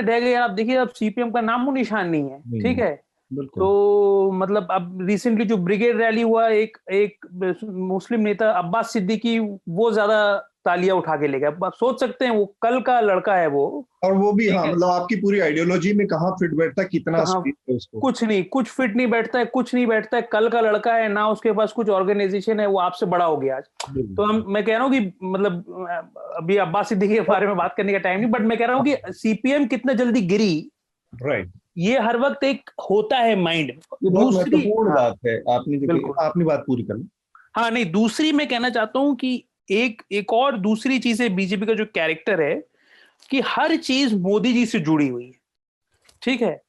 ढह गई। आप देखिए अब सीपीएम का नामो निशान नहीं है, ठीक है। तो मतलब अब रिसेंटली जो ब्रिगेड रैली हुआ, एक मुस्लिम नेता अब्बास सिद्दीकी, वो ज्यादा तालियां उठा के ले गया। आप सोच सकते हैं, वो कल का लड़का है वो, और वो भी मतलब आपकी पूरी आइडियोलॉजी में कहाँ फिट बैठता है, कितना उसको? कुछ फिट नहीं बैठता है, कल का लड़का है ना, उसके पास कुछ ऑर्गेनाइजेशन है, वो आपसे बड़ा हो गया आज। तो मैं कह रहा हूँ कि मतलब अभी अब्बास सिद्दीकी के बारे में बात करने का टाइम नहीं, बट मैं कह रहा हूँ कि सीपीएम कितना जल्दी गिरी, राइट, ये हर वक्त एक होता है माइंड में। दूसरी बात है, आपने बात पूरी कर ली। हाँ, नहीं, दूसरी मैं कहना चाहता हूँ कि एक और दूसरी चीज है बीजेपी का जो कैरेक्टर है, कि हर चीज मोदी जी से जुड़ी हुई है, ठीक है।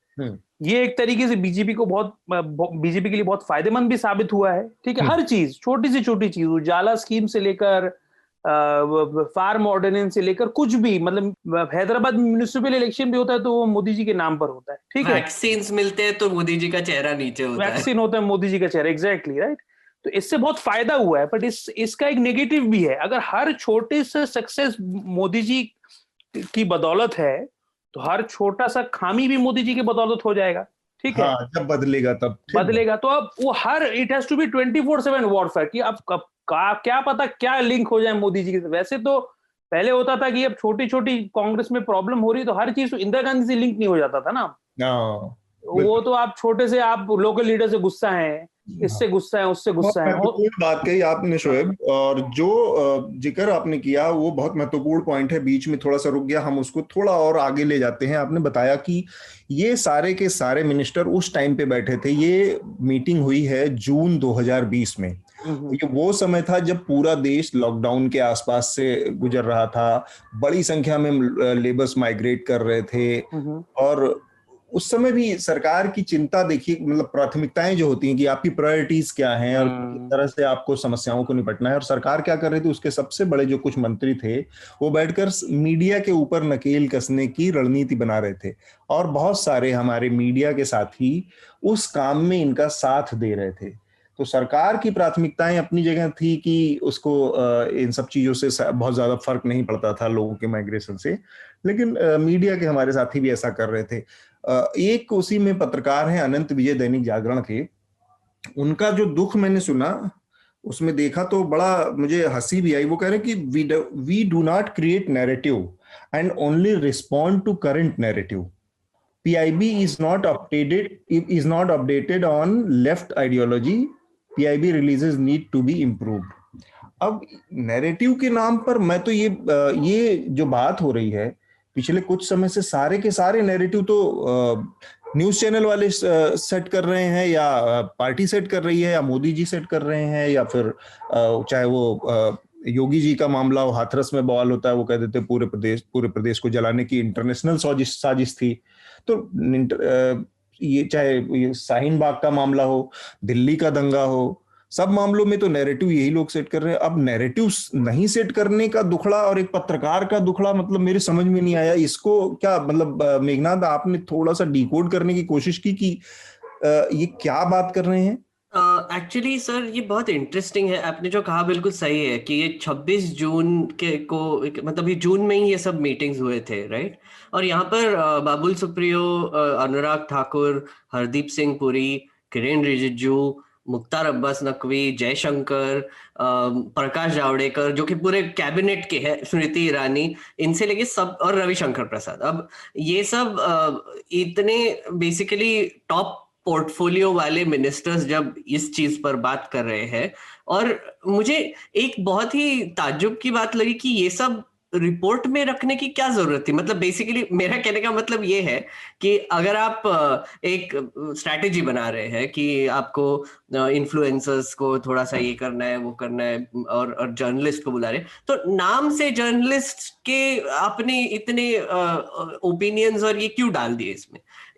ये एक तरीके से बीजेपी के लिए बहुत फायदेमंद भी साबित हुआ है, ठीक है। हर चीज, छोटी से छोटी चीज, उजाला स्कीम से लेकर फार्म ऑर्डिनेंस से लेकर कुछ भी, मतलब हैदराबाद में म्युनिसिपल इलेक्शन भी होता है तो वो मोदी जी के नाम पर होता है, ठीक है। वैक्सीन मिलते हैं तो मोदी जी का चेहरा नीचे होता है, वैक्सीन होता है मोदी जी का चेहरा, एग्जैक्टली, राइट। तो इससे बहुत फायदा हुआ है, बट इसका एक नेगेटिव भी है। अगर हर छोटे से सक्सेस मोदी जी की बदौलत है, तो हर छोटा सा खामी भी मोदी जी की बदौलत हो जाएगा, ठीक है। जब बदलेगा तब बदलेगा, तो अब वो it has to be 24/7 warfare, कि अब क्या पता क्या लिंक हो जाए मोदी जी के। वैसे तो पहले होता था कि अब छोटी छोटी कांग्रेस में प्रॉब्लम हो रही तो हर चीज तो इंदिरा गांधी से लिंक नहीं हो जाता था ना। वो तो आप छोटे से, आप लोकल लीडर से गुस्सा है, इससे गुस्सा है, उससे गुस्सा है। बात कही आपने शोएब, और जो जिक्र आपने किया वो बहुत महत्वपूर्ण पॉइंट है। बीच में थोड़ा सा रुक गया, हम उसको थोड़ा और आगे ले जाते हैं। आपने बताया कि ये सारे के सारे मिनिस्टर उस टाइम पे बैठे थे। ये मीटिंग हुई है जून 2020 में। ये वो समय था जब पूरा देश लॉकडाउन के आसपास से गुजर रहा था, बड़ी संख्या में लेबर्स माइग्रेट कर रहे थे, और उस समय भी सरकार की चिंता देखिए, मतलब प्राथमिकताएं जो होती हैं कि आपकी प्रायोरिटीज क्या हैं और किस तरह से आपको समस्याओं को निपटना है। और सरकार क्या कर रही थी, उसके सबसे बड़े जो कुछ मंत्री थे वो बैठकर मीडिया के ऊपर नकेल कसने की रणनीति बना रहे थे, और बहुत सारे हमारे मीडिया के साथी उस काम में इनका साथ दे रहे थे। तो सरकार की प्राथमिकताएं अपनी जगह थी कि उसको इन सब चीजों से बहुत ज्यादा फर्क नहीं पड़ता था लोगों के माइग्रेशन से, लेकिन मीडिया के हमारे साथी भी ऐसा कर रहे थे। एक उसी में पत्रकार हैं अनंत विजय, दैनिक जागरण के, उनका जो दुख मैंने सुना उसमें देखा तो बड़ा मुझे हंसी भी आई। वो कह रहे हैं कि we do not create narrative and only respond to current narrative. PIB is not updated on left ideology. PIB releases need to be improved। अब नैरेटिव के नाम पर मैं तो ये जो बात हो रही है पिछले कुछ समय से, सारे के सारे नैरेटिव तो न्यूज चैनल वाले सेट कर रहे हैं, या पार्टी सेट कर रही है, या मोदी जी सेट कर रहे हैं, या फिर चाहे वो योगी जी का मामला हो, हाथरस में बवाल होता है, वो कह देते पूरे प्रदेश को जलाने की इंटरनेशनल साजिश थी। तो ये चाहे ये शाहीन बाग का मामला हो, दिल्ली का दंगा हो, सब मामलों में तो नैरेटिव यही लोग सेट कर रहे हैं। अब नैरेटिव नहीं सेट करने का दुखड़ा और एक पत्रकार का दुखड़ा, मतलब मेरे समझ में नहीं आया। इसको क्या मतलब मेघनाथ आपने थोड़ा सा डिकोड करने की कोशिश की कि ये क्या बात कर रहे हैं? एक्चुअली सर ये बहुत इंटरेस्टिंग है, आपने जो कहा बिल्कुल सही है कि ये 26 जून के को मतलब ये जून में ही ये सब मीटिंग्स हुए थे, राइट। और यहाँ पर बाबुल सुप्रियो, अनुराग ठाकुर, हरदीप सिंह पुरी, किरेन रिजिजू, मुख्तार अब्बास नकवी, जयशंकर, प्रकाश जावड़ेकर जो कि पूरे कैबिनेट के हैं, स्मृति ईरानी, इनसे लेके सब, और रविशंकर प्रसाद, अब ये सब इतने बेसिकली टॉप पोर्टफोलियो वाले मिनिस्टर्स जब इस चीज पर बात कर रहे हैं, और मुझे एक बहुत ही ताज्जुब की बात लगी कि ये सब रिपोर्ट में रखने की क्या जरूरत थी। मतलब बेसिकली मेरा कहने का मतलब ये है कि अगर आप एक स्ट्रैटेजी बना रहे हैं कि आपको इन्फ्लुएंसर्स को थोड़ा सा ये करना है, वो करना है, और जर्नलिस्ट को बुला रहे हैं, तो नाम से जर्नलिस्ट के अपने इतने ओपिनियंस और ये क्यों डाल दिए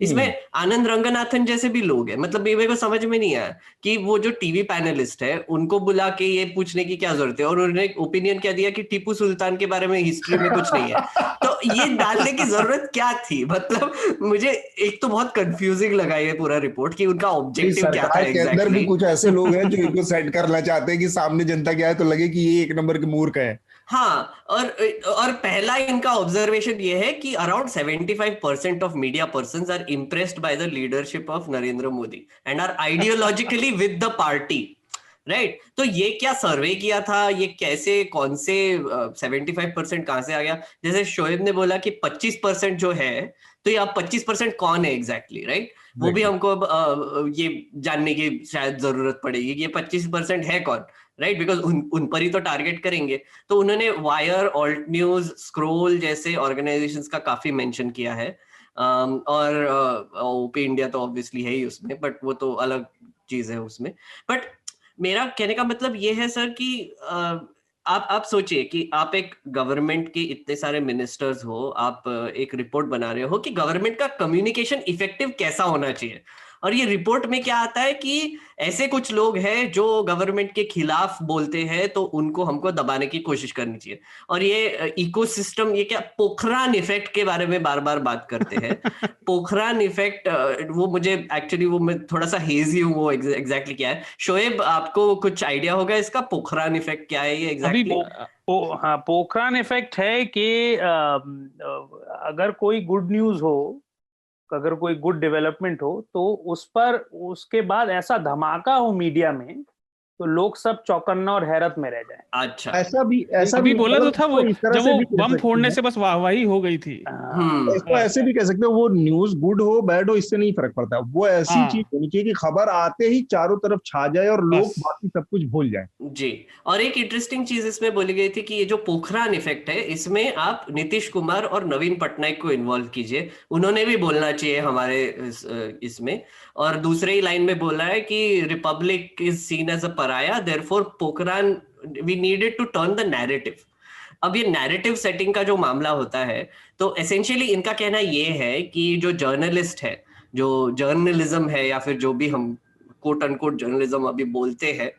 इसमें आनंद रंगनाथन जैसे भी लोग हैं। मतलब मेरे को समझ में नहीं आया कि वो जो टीवी पैनलिस्ट है उनको बुला के ये पूछने की क्या जरूरत है, और उन्होंने एक ओपिनियन क्या दिया कि टीपू सुल्तान के बारे में हिस्ट्री में कुछ नहीं है। तो ये डालने की जरूरत क्या थी? मतलब मुझे एक तो बहुत कंफ्यूजिंग लगा ये पूरा रिपोर्ट कि उनका ऑब्जेक्टिव क्या था एग्जैक्टली। अंदर भी कुछ ऐसे लोग हैं जो इनको सेट करना चाहते हैं कि सामने जनता क्या है तो लगे कि ये एक नंबर के मूर्ख है। हाँ, और पहला इनका ऑब्जर्वेशन ये है कि around 75% of media persons are impressed by the leadership of Narendra Modi and are ideologically with the party, right. तो ये क्या सर्वे किया था, ये कैसे, कौन से 75% कहां से आ गया? जैसे शोएब ने बोला कि 25% जो है, तो ये अब 25% कौन है एग्जैक्टली, राइट? वो भी हमको ये जानने की शायद जरूरत पड़ेगी कि ये 25% है कौन, राइट, बिकॉज उन पर ही तो टारगेट करेंगे। तो उन्होंने वायर, ऑल्ट न्यूज, स्क्रोल जैसे ऑर्गेनाइजेशंस का काफी मेंशन किया है, और ओपी इंडिया तो ऑब्वियसली है ही उसमें, बट वो तो अलग चीज है उसमें। बट मेरा कहने का मतलब ये है सर कि आप सोचिए कि आप एक गवर्नमेंट के इतने सारे मिनिस्टर्स हो, आप एक रिपोर्ट बना रहे हो कि गवर्नमेंट का कम्युनिकेशन इफेक्टिव कैसा होना चाहिए, और ये रिपोर्ट में क्या आता है कि ऐसे कुछ लोग हैं जो गवर्नमेंट के खिलाफ बोलते हैं, तो उनको हमको दबाने की कोशिश करनी चाहिए। और ये इकोसिस्टम, ये क्या पोखरान इफेक्ट के बारे में बार बार बात करते हैं। पोखरान इफेक्ट, वो मुझे एक्चुअली वो मैं थोड़ा सा हेजी हूँ, वो एग्जैक्टली क्या है। शोएब, आपको कुछ आइडिया होगा इसका, पोखरान इफेक्ट क्या है ये एग्जैक्टली? हाँ, पोखरान इफेक्ट है कि अगर कोई गुड न्यूज हो, अगर कोई गुड डेवलपमेंट हो, तो उस पर उसके बाद ऐसा धमाका हो मीडिया में, तो लोग सब चौकन्ना और हैरत में रह जाएं। अच्छा, ऐसा भी बोला तो था वो, जब वो बम फोड़ने से बस वाहवाही हो गई थी। इसको ऐसे भी कह सकते हो, वो न्यूज गुड हो बैड हो इससे नहीं फर्क पड़ता, वो ऐसी चीज होनी चाहिए कि खबर आते ही चारों तरफ छा जाए और लोग बाकी सब कुछ भूल जाएं। जी। और एक इंटरेस्टिंग चीज इसमें बोली गई थी कि ये जो पोखरान इफेक्ट है, इसमें आप नीतीश कुमार और नवीन पटनायक को इन्वॉल्व कीजिए, उन्होंने भी बोलना चाहिए हमारे इसमें। और दूसरे ही लाइन में बोला है कि republic is seen as a पराया, therefore Pokhran we needed to turn the narrative. अब ये नैरेटिव सेटिंग का जो मामला होता है, तो एसेंशियली इनका कहना ये है कि जो जर्नलिस्ट है, जो जर्नलिज्म है, या फिर जो भी हम कोट अनकोट जर्नलिज्म अभी बोलते हैं,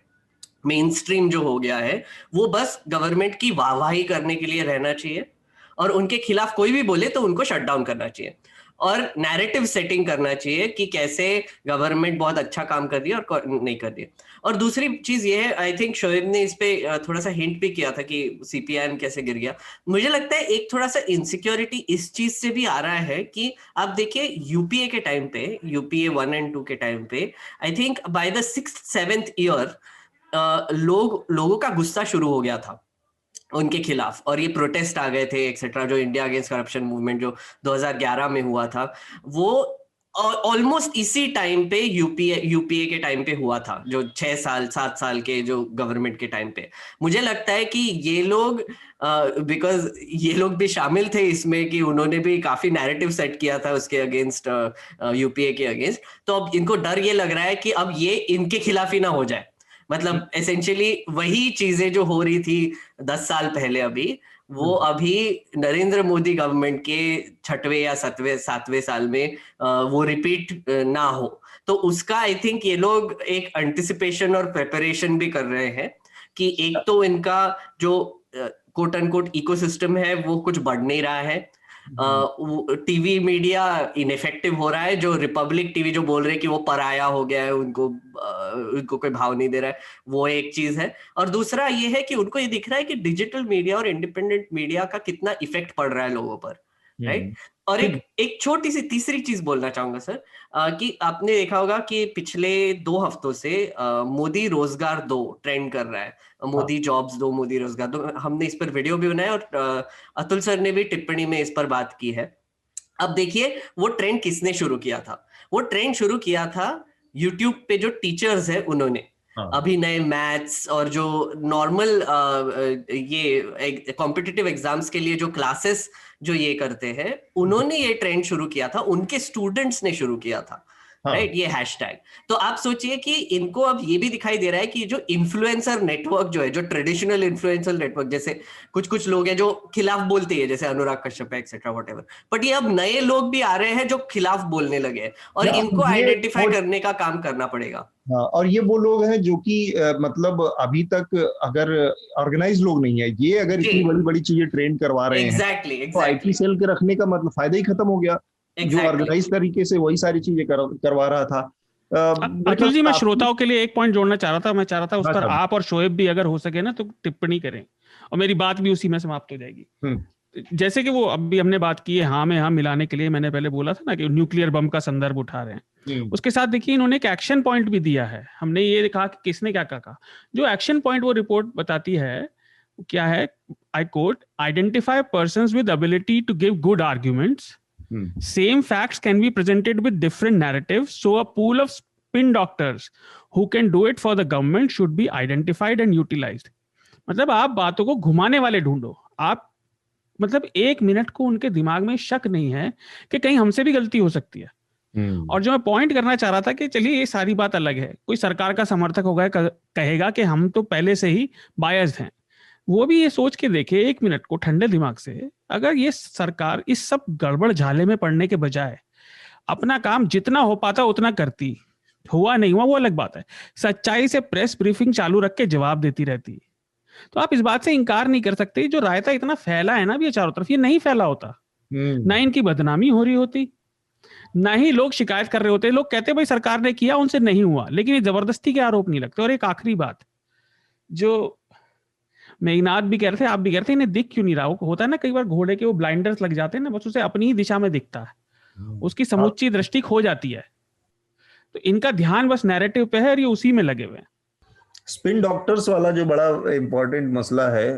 मेन स्ट्रीम जो हो गया है, वो बस गवर्नमेंट की वाहवाही करने के लिए रहना चाहिए, और उनके खिलाफ कोई भी बोले तो उनको शट डाउन करना चाहिए, और नैरेटिव सेटिंग करना चाहिए कि कैसे गवर्नमेंट बहुत अच्छा काम कर रही है और नहीं कर रही है। और दूसरी चीज ये है, आई थिंक शोएब ने इस पे थोड़ा सा हिंट भी किया था कि सीपीआईएम कैसे गिर गया। मुझे लगता है एक थोड़ा सा इनसिक्योरिटी इस चीज से भी आ रहा है कि आप देखिए यूपीए के टाइम पे, यूपीए 1 और 2 के टाइम पे, I think by the 6th-7th year लोगों का गुस्सा शुरू हो गया था उनके खिलाफ, और ये प्रोटेस्ट आ गए थे एक्सेट्रा, जो इंडिया अगेंस्ट करप्शन मूवमेंट जो 2011 में हुआ था, वो ऑलमोस्ट इसी टाइम पे यूपीए के टाइम पे हुआ था, जो 6-7 साल के जो गवर्नमेंट के टाइम पे। मुझे लगता है कि ये लोग बिकॉज ये लोग भी शामिल थे इसमें, कि उन्होंने भी काफी नैरेटिव सेट किया था उसके अगेंस्ट, यूपीए के अगेंस्ट, तो अब इनको डर ये लग रहा है कि अब ये इनके खिलाफ ही ना हो जाए, मतलब एसेंशियली वही चीजें जो हो रही थी 10 साल पहले अभी, वो अभी नरेंद्र मोदी गवर्नमेंट के 6वें या 7वें साल में वो रिपीट ना हो, तो उसका आई थिंक ये लोग एक एंटिसिपेशन और प्रिपरेशन भी कर रहे हैं कि एक तो इनका जो कोट अनकोट इकोसिस्टम है वो कुछ बढ़ नहीं रहा है, टीवी मीडिया इनफेक्टिव हो रहा है, जो रिपब्लिक टीवी जो बोल रहे हैं कि वो पराया हो गया है, उनको कोई भाव नहीं दे रहा है, वो एक चीज है। और दूसरा ये है कि उनको ये दिख रहा है कि डिजिटल मीडिया और इंडिपेंडेंट मीडिया का कितना इफेक्ट पड़ रहा है लोगों पर, राइट। और एक छोटी सी तीसरी चीज बोलना चाहूंगा सर, कि आपने देखा होगा कि पिछले 2 हफ्तों से मोदी रोजगार 2 ट्रेंड कर रहा है, मोदी जॉब्स 2, मोदी रोजगार 2। हमने इस पर वीडियो भी बनाया और अतुल सर ने भी टिप्पणी में इस पर बात की है। अब देखिए वो ट्रेंड किसने शुरू किया था, वो ट्रेंड शुरू किया था यूट्यूब पे जो टीचर्स है उन्होंने, अभी नए मैथ्स और जो नॉर्मल ये कॉम्पिटिटिव एग्जाम्स के लिए जो क्लासेस जो ये करते हैं, उन्होंने ये ट्रेंड शुरू किया था, उनके स्टूडेंट्स ने शुरू किया था, राइट, ये हैशटैग। तो आप सोचिए कि इनको अब ये भी दिखाई दे रहा है कि जो इन्फ्लुएंसर नेटवर्क जो है, जो ट्रेडिशनल इन्फ्लुएंसर नेटवर्क, जैसे कुछ लोग हैं जो खिलाफ बोलते हैं, जैसे Anurag Kashyap etcetera whatever, but ये अब नए लोग भी आ रहे हैं जो खिलाफ बोलने लगे हैं, और इनको आइडेंटिफाई करने का काम करना पड़ेगा। हाँ, और ये वो लोग हैं जो कि मतलब अभी तक अगर ऑर्गेनाइज लोग नहीं है, ये अगर इतनी बड़ी बड़ी चीजें ट्रेंड करवा रहे हैं, तो आईटी सेल के रखने का मतलब फायदा ही खत्म हो गया। जो ऑर्गेनाइज तरीके से वही सारी चीजें करवा रहा था। अतुल जी, मैं श्रोताओं के लिए एक पॉइंट जोड़ना चाह रहा था, मैं चाह रहा था उस पर आप और शोएब भी अगर हो सके ना तो टिप्पणी करें, और मेरी बात भी उसी में समाप्त हो जाएगी। जैसे कि वो अभी हमने बात की है हाँ में हाँ मिलाने के लिए, मैंने पहले बोला था ना कि न्यूक्लियर बम का संदर्भ उठा रहे हैं, उसके साथ देखिए इन्होंने एक एक्शन पॉइंट भी दिया है। हमने ये कहा कि किसने क्या कहा, जो एक्शन पॉइंट वो रिपोर्ट बताती है क्या है, I quote, identify persons with ability to give good arguments, same facts can be presented with different narratives, so a pool of spin doctors who can do it for the government should be identified and utilized। मतलब आप बातों को घुमाने वाले ढूंढो, आप मतलब 1 minute को उनके दिमाग में शक नहीं है कि कहीं हमसे भी गलती हो सकती है। और जो मैं पॉइंट करना चाह रहा था कि चलिए ये सारी बात अलग है, कोई सरकार का समर्थक होगा कहेगा कि हम तो पहले से ही बायस्ड हैं, वो भी ये सोच के देखे 1 मिनट को ठंडे दिमाग से, अगर ये सरकार इस सब गड़बड़ झाले में पड़ने के बजाय अपना काम जितना हो पाता उतना करती, हुआ नहीं हुआ वो अलग बात है, सच्चाई से प्रेस ब्रीफिंग चालू रख के जवाब देती रहती, तो आप इस बात से इनकार नहीं कर सकते जो रायता इतना फैला है ना ये चारों तरफ, ये नहीं फैला होता, ना इनकी बदनामी हो रही होती, ना ही लोग शिकायत कर रहे होते। लोग कहते भाई सरकार ने किया, उनसे नहीं हुआ, लेकिन ये जबरदस्ती के आरोप नहीं लगते। और एक आखिरी बात जो मेघनाथ भी कह रहे थे, आप भी कह रहे थे, इन्हें दिख क्यों नहीं रहा, होता है ना कई बार घोड़े के वो ब्लाइंडर्स लग जाते हैं ना, बस उसे अपनी ही दिशा में दिखता है, उसकी समूची दृष्टि खो जाती है, तो इनका ध्यान बस नैरेटिव पे है और ये उसी में लगे हुए हैं। स्पिन डॉक्टर्स वाला जो बड़ा इंपॉर्टेंट मसला है,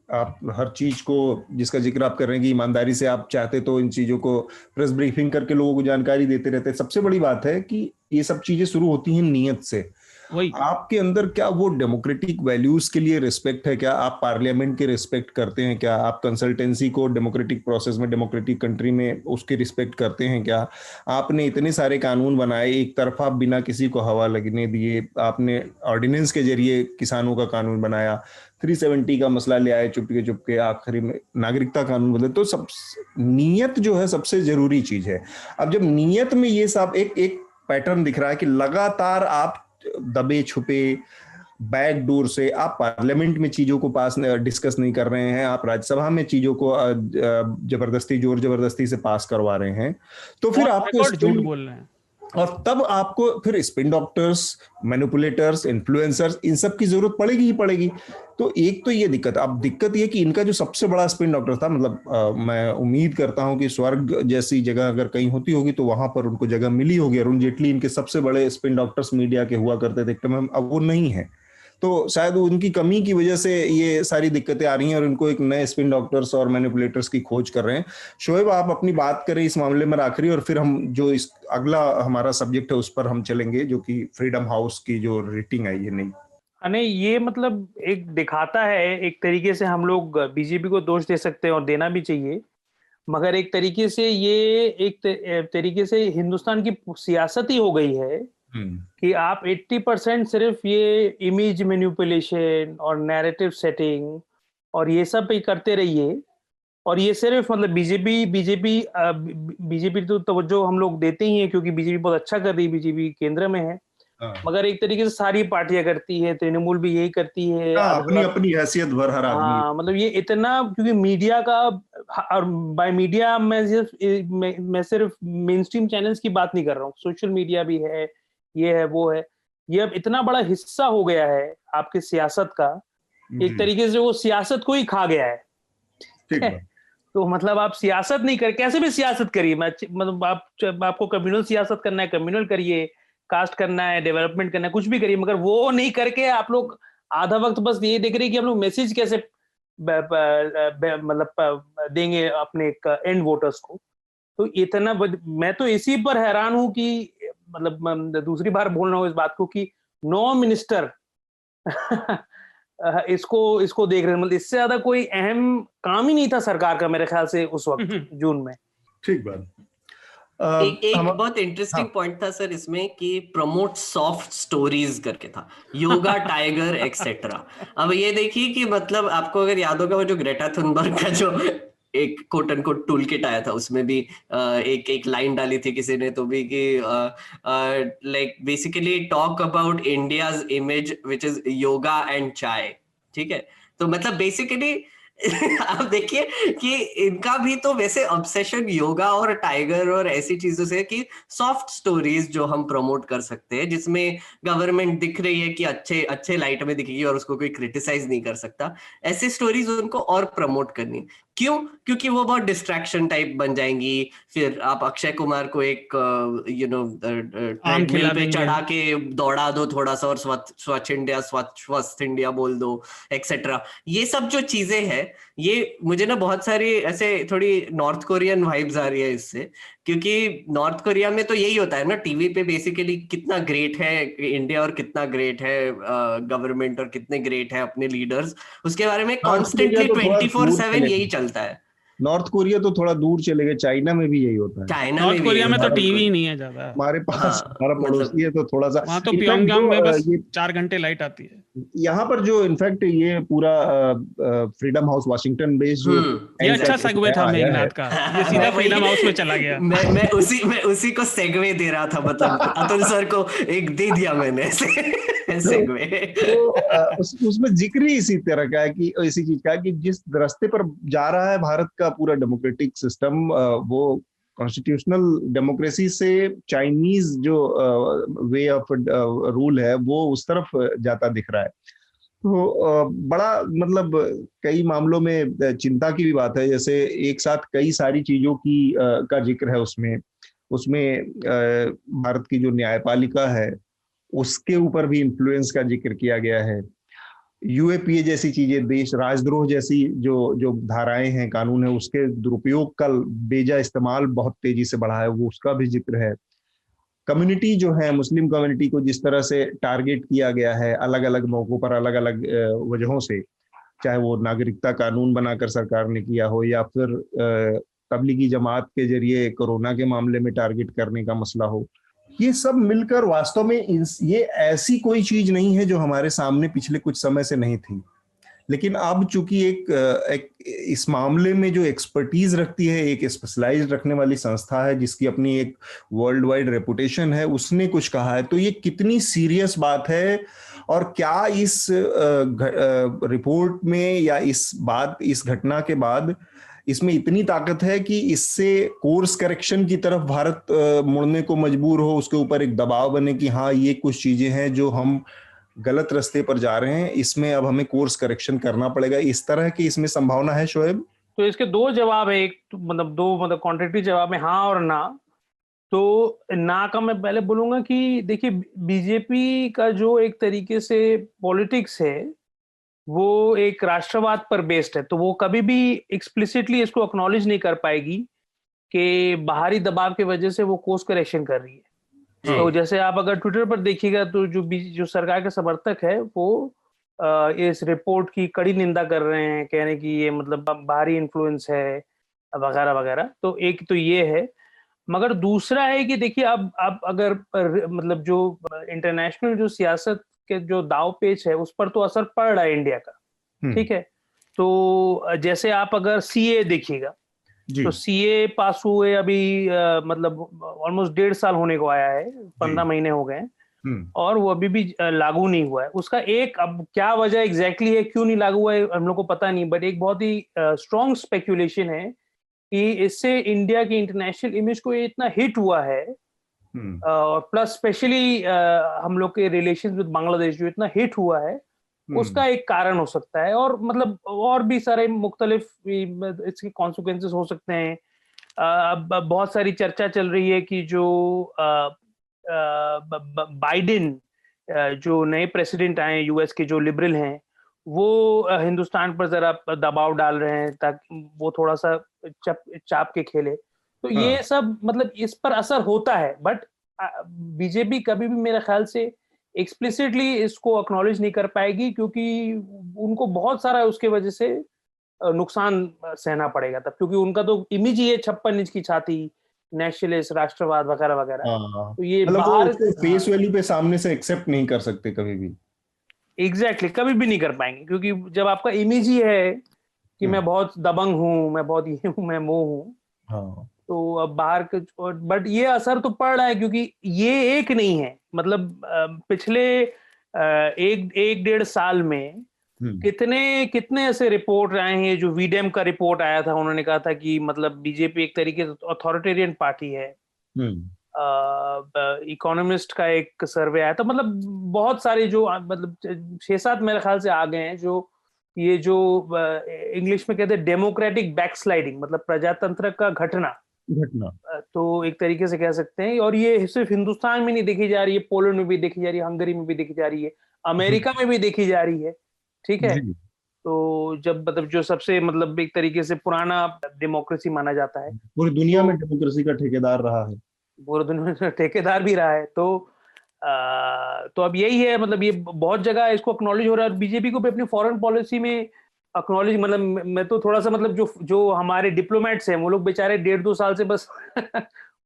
आप हर चीज को जिसका जिक्र आप कर रहे हैं कि ईमानदारी से आप चाहते तो इन चीजों को प्रेस ब्रीफिंग करके लोगों को जानकारी देते रहते हैं। सबसे बड़ी बात है कि ये सब चीजें शुरू होती हैं नीयत से। आपके अंदर क्या वो डेमोक्रेटिक वैल्यूज के लिए रिस्पेक्ट है, क्या आप पार्लियामेंट के रिस्पेक्ट करते हैं, क्या आप कंसल्टेंसी को डेमोक्रेटिक प्रोसेस में, डेमोक्रेटिक कंट्री में उसके रिस्पेक्ट करते हैं, क्या आपने इतने सारे कानून बनाए एक तरफा बिना किसी को हवा लगने दिए, आपने ऑर्डिनेंस के जरिए किसानों का कानून बनाया, 370 का मसला ले आए चुपके आखिरी में नागरिकता कानून बदले, तो सब नीयत जो है सबसे जरूरी चीज है। अब जब नीयत में ये सब एक पैटर्न दिख रहा है कि लगातार आप दबे छुपे बैक डोर से आप पार्लियामेंट में चीजों को डिस्कस नहीं कर रहे हैं, आप राज्यसभा में चीजों को जोर जबरदस्ती से पास करवा रहे हैं, तो फिर आपको झूठ बोल रहे हैं, और तब आपको फिर स्पिन डॉक्टर्स, मैनिपुलेटर्स, इन्फ्लुएंसर्स, इन सब की जरूरत पड़ेगी ही पड़ेगी। तो एक तो ये दिक्कत, अब दिक्कत ये कि इनका जो सबसे बड़ा स्पिन डॉक्टर था, मतलब मैं उम्मीद करता हूं कि स्वर्ग जैसी जगह अगर कहीं होती होगी तो वहां पर उनको जगह मिली होगी। अरुण जेटली इनके सबसे बड़े स्पिन डॉक्टर्स मीडिया के हुआ करते थे, अब वो नहीं है, तो शायद उनकी कमी की वजह से ये सारी दिक्कतें आ रही हैं और इनको एक नए स्पिन डॉक्टर्स और मैनिपुलेटर्स की खोज कर रहे हैं। शोएब, आप अपनी बात करें इस मामले में आखिरी, और फिर हम जो इस अगला हमारा सब्जेक्ट है उस पर हम चलेंगे, जो कि फ्रीडम हाउस की जो रेटिंग आई है। नहीं, ये मतलब एक दिखाता है, एक तरीके से हम लोग बीजेपी को दोष दे सकते हैं और देना भी चाहिए, मगर एक तरीके से ये एक तरीके से हिंदुस्तान की सियासत ही हो गई है कि आप 80% सिर्फ ये इमेज मैनिपुलेशन और नैरेटिव सेटिंग और ये सब पे करते रहिए, और ये सिर्फ मतलब बीजेपी तो तवज्जो हम लोग देते ही हैं क्योंकि बीजेपी बहुत अच्छा कर रही है, बीजेपी केंद्र में है, मगर एक तरीके से सारी पार्टियां करती है, तृणमूल भी यही करती है, अपनी अपनी हैसियत भर हर आदमी। हाँ, मतलब ये इतना, क्योंकि मीडिया का, और बाय मीडिया मैं सिर्फ मेन स्ट्रीम चैनल्स की बात नहीं कर रहा हूँ, सोशल मीडिया भी है, ये है वो है, ये अब इतना बड़ा हिस्सा हो गया है आपके सियासत का, एक तरीके से वो सियासत को ही खा गया है। ठीक है, तो मतलब आप सियासत नहीं कर, कैसे भी सियासत करिए, मतलब आपको कम्युनल सियासत करना है कम्युनल करिए, कास्ट करना है, डेवलपमेंट करना है, कुछ भी करिए, मगर वो नहीं करके आप लोग आधा वक्त बस ये देख रहे हैं कि हम लोग मैसेज कैसे मतलब देंगे अपने एंड वोटर्स को। तो इतना मैं तो इसी पर हैरान हूं कि मतलब दूसरी बार बोल रहा हूँ इस बात को कि 9 मिनिस्टर इसको देख रहे हैं, मतलब इससे ज्यादा कोई अहम काम ही नहीं था सरकार का मेरे ख्याल से उस वक्त जून में। ठीक बात। एक बहुत इंटरेस्टिंग पॉइंट था सर इसमें कि प्रमोट सॉफ्ट स्टोरीज करके था, योगा टाइगर एक्सेट्रा। अब ये देखिए कि मतलब आपको अगर याद होगा वो जो ग्रेटा थुनबर्ग का जो एक quote and quote toolkit आया था, उसमें भी एक लाइन डाली थी किसी ने तो भी कि like basically talk about India's image which is yoga and चाय। ठीक है, तो मतलब बेसिकली आप देखिए कि इनका भी तो वैसे ऑब्सेशन योगा और टाइगर और ऐसी चीजों से कि सॉफ्ट स्टोरीज जो हम प्रमोट कर सकते हैं, जिसमें गवर्नमेंट दिख रही है कि अच्छे लाइट में दिखेगी और उसको कोई क्रिटिसाइज नहीं कर सकता, ऐसी स्टोरीज उनको और प्रमोट करनी। क्यों? क्योंकि वो बहुत डिस्ट्रैक्शन टाइप बन जाएंगी। फिर आप अक्षय कुमार को एक ट्रेडमिल पे चढ़ा के दौड़ा दो थोड़ा सा और स्वच्छ इंडिया स्वस्थ इंडिया बोल दो एक्सेट्रा। ये सब जो चीजें हैं, ये मुझे ना बहुत सारी ऐसे थोड़ी नॉर्थ कोरियन वाइब्स आ रही है इससे, क्योंकि नॉर्थ कोरिया में तो यही होता है ना, टीवी पे बेसिकली कितना ग्रेट है इंडिया और कितना ग्रेट है गवर्नमेंट और कितने ग्रेट है अपने लीडर्स, उसके बारे में कॉन्स्टेंटली 24/7 यही चलता है। नॉर्थ कोरिया तो थोड़ा दूर चले गए, चाइना में भी यही होता है। चाइना नॉर्थ कोरिया में तो टीवी नहीं है ज्यादा, हमारे पास हमारा पड़ोसी है तो थोड़ा सा, वहाँ तो प्योंगयांग में बस 4 घंटे लाइट आती है। यहाँ पर जो इनफैक्ट ये पूरा फ्रीडम हाउस वाशिंगटन बेस्ड जो ये अच्छा सेगवे था मेघनाथ का, ये सीधा फ्रीडम हाउस में चला गया। मैं उसी को सेगवे दे रहा था, मतलब अतुल सर को एक दे दिया मैंने सेगवे। तो उसमें जिक्र ही इसी तरह का है कि इसी चीज का कि जिस रास्ते पर जा रहा है भारत का पूरा डेमोक्रेटिक सिस्टम, वो कॉन्स्टिट्यूशनल डेमोक्रेसी से चाइनीज जो वे ऑफ रूल है वो उस तरफ जाता दिख रहा है। तो बड़ा मतलब कई मामलों में चिंता की भी बात है, जैसे एक साथ कई सारी चीजों की का जिक्र है उसमें भारत की जो न्यायपालिका है उसके ऊपर भी इन्फ्लुएंस का जिक्र किया गया है। यूएपीए जैसी चीजें, देश राजद्रोह जैसी जो धाराएं हैं, कानून है, उसके दुरुपयोग का बेजा इस्तेमाल बहुत तेजी से बढ़ा है, वो उसका भी जिक्र है। कम्युनिटी जो है, मुस्लिम कम्युनिटी को जिस तरह से टारगेट किया गया है अलग अलग मौकों पर अलग अलग वजहों से, चाहे वो नागरिकता कानून बनाकर सरकार ने किया हो या फिर तबलीगी जमात के जरिए कोरोना के मामले में टारगेट करने का मसला हो, ये सब मिलकर वास्तव में ये ऐसी कोई चीज नहीं है जो हमारे सामने पिछले कुछ समय से नहीं थी। लेकिन अब चूंकि एक इस मामले में जो एक्सपर्टीज रखती है, एक स्पेशलाइज्ड रखने वाली संस्था है जिसकी अपनी एक वर्ल्ड वाइड रेपुटेशन है, उसने कुछ कहा है, तो ये कितनी सीरियस बात है। और क्या इस रिपोर्ट में या इस घटना के बाद इसमें इतनी ताकत है कि इससे कोर्स करेक्शन की तरफ भारत मुड़ने को मजबूर हो, उसके ऊपर एक दबाव बने कि हाँ ये कुछ चीजें हैं जो हम गलत रास्ते पर जा रहे हैं, इसमें अब हमें कोर्स करेक्शन करना पड़ेगा, इस तरह की इसमें संभावना है शोएब? तो इसके दो जवाब है, एक मतलब कॉन्ट्रेक्टिव जवाब है, हाँ और ना। तो ना का मैं पहले बोलूंगा कि देखिए बीजेपी का जो एक तरीके से पॉलिटिक्स है वो एक राष्ट्रवाद पर बेस्ड है, तो वो कभी भी एक्सप्लिसिटली इसको एक्नॉलेज नहीं कर पाएगी कि बाहरी दबाव की वजह से वो कोर्स करेक्शन कर रही है। तो जैसे आप अगर ट्विटर पर देखिएगा तो जो सरकार के समर्थक है वो इस रिपोर्ट की कड़ी निंदा कर रहे हैं, कह रहे हैं कि ये मतलब बाहरी इन्फ्लुएंस है वगैरह वगैरह। तो एक तो ये है। मगर दूसरा है कि देखिए अब अगर मतलब जो इंटरनेशनल जो सियासत के जो दाव पेच है उस पर तो असर पड़ रहा है इंडिया का, ठीक है। तो जैसे आप अगर सीए देखिएगा, तो सीए पास हुए अभी मतलब ऑलमोस्ट 1.5 साल होने को आया है, 15 महीने हो गए, और वो अभी भी लागू नहीं हुआ है। उसका एक अब क्या वजह एग्जैक्टली है, क्यों नहीं लागू हुआ है हम लोग को पता नहीं, बट एक बहुत ही स्ट्रॉन्ग स्पेक्यूलेशन है कि इससे इंडिया की इंटरनेशनल इमेज को इतना हिट हुआ है, और प्लस स्पेशली हम लोग के रिलेशन विद बांग्लादेश जो इतना हिट हुआ है, उसका एक कारण हो सकता है। और मतलब और भी सारे मुख्तलिफ इसके कॉन्सिक्वेंसेस हो सकते हैं। अब बहुत सारी चर्चा चल रही है कि जो बाइडेन जो नए प्रेसिडेंट आए यूएस के, जो लिबरल हैं, वो हिंदुस्तान पर जरा दबाव डाल रहे हैं ताकि वो थोड़ा सा चाप के खेले। तो ये सब मतलब इस पर असर होता है, बट बीजेपी कभी भी मेरे ख्याल से एक्सप्लिसिटली इसको एक्नॉलेज नहीं कर पाएगी, क्योंकि उनको बहुत सारा उसके वजह से नुकसान सहना पड़ेगा तब, क्योंकि उनका तो इमेज ही है 56 इंच की छाती, नेशनलिस्ट, राष्ट्रवाद वगैरह वगैरह। तो ये बाहर फेस वैल्यू पे सामने से एक्सेप्ट नहीं कर सकते कभी भी। एग्जैक्टली कभी भी नहीं कर पाएंगे, क्योंकि जब आपका इमेज ही है कि मैं बहुत दबंग हूँ, मैं बहुत ये हूँ, मैं वो हूँ, तो अब बाहर बट ये असर तो पड़ रहा है, क्योंकि ये एक नहीं है, मतलब पिछले 1-1.5 साल में कितने ऐसे रिपोर्ट आए हैं। जो वीडेम का रिपोर्ट आया था, उन्होंने कहा था कि मतलब बीजेपी एक तरीके से अथॉरिटेरियन पार्टी है। इकोनॉमिस्ट का एक सर्वे आया था, मतलब बहुत सारे जो मतलब 6-7 मेरे ख्याल से आ गए हैं, जो ये जो इंग्लिश में कहते हैं डेमोक्रेटिक बैकस्लाइडिंग, मतलब प्रजातंत्र का घटना, तो एक तरीके से कह सकते हैं। और ये सिर्फ हिंदुस्तान में नहीं देखी जा रही है, पोलैंड में भी देखी जा रही है, हंगरी में भी देखी जा रही है, अमेरिका में भी देखी जा रही है, ठीक है। तो जब मतलब जो सबसे मतलब एक तरीके से पुराना डेमोक्रेसी माना जाता है, पूरी दुनिया में डेमोक्रेसी का ठेकेदार रहा है, पूरी दुनिया में ठेकेदार भी रहा है, तो अब यही है, मतलब ये बहुत जगह इसको एक्नॉलेज हो रहा है। बीजेपी को भी अपनी फॉरेन पॉलिसी में एक्नॉलेज, मतलब मैं तो थोड़ा सा मतलब जो हमारे डिप्लोमेट्स हैं, वो लोग बेचारे 1.5-2 साल से बस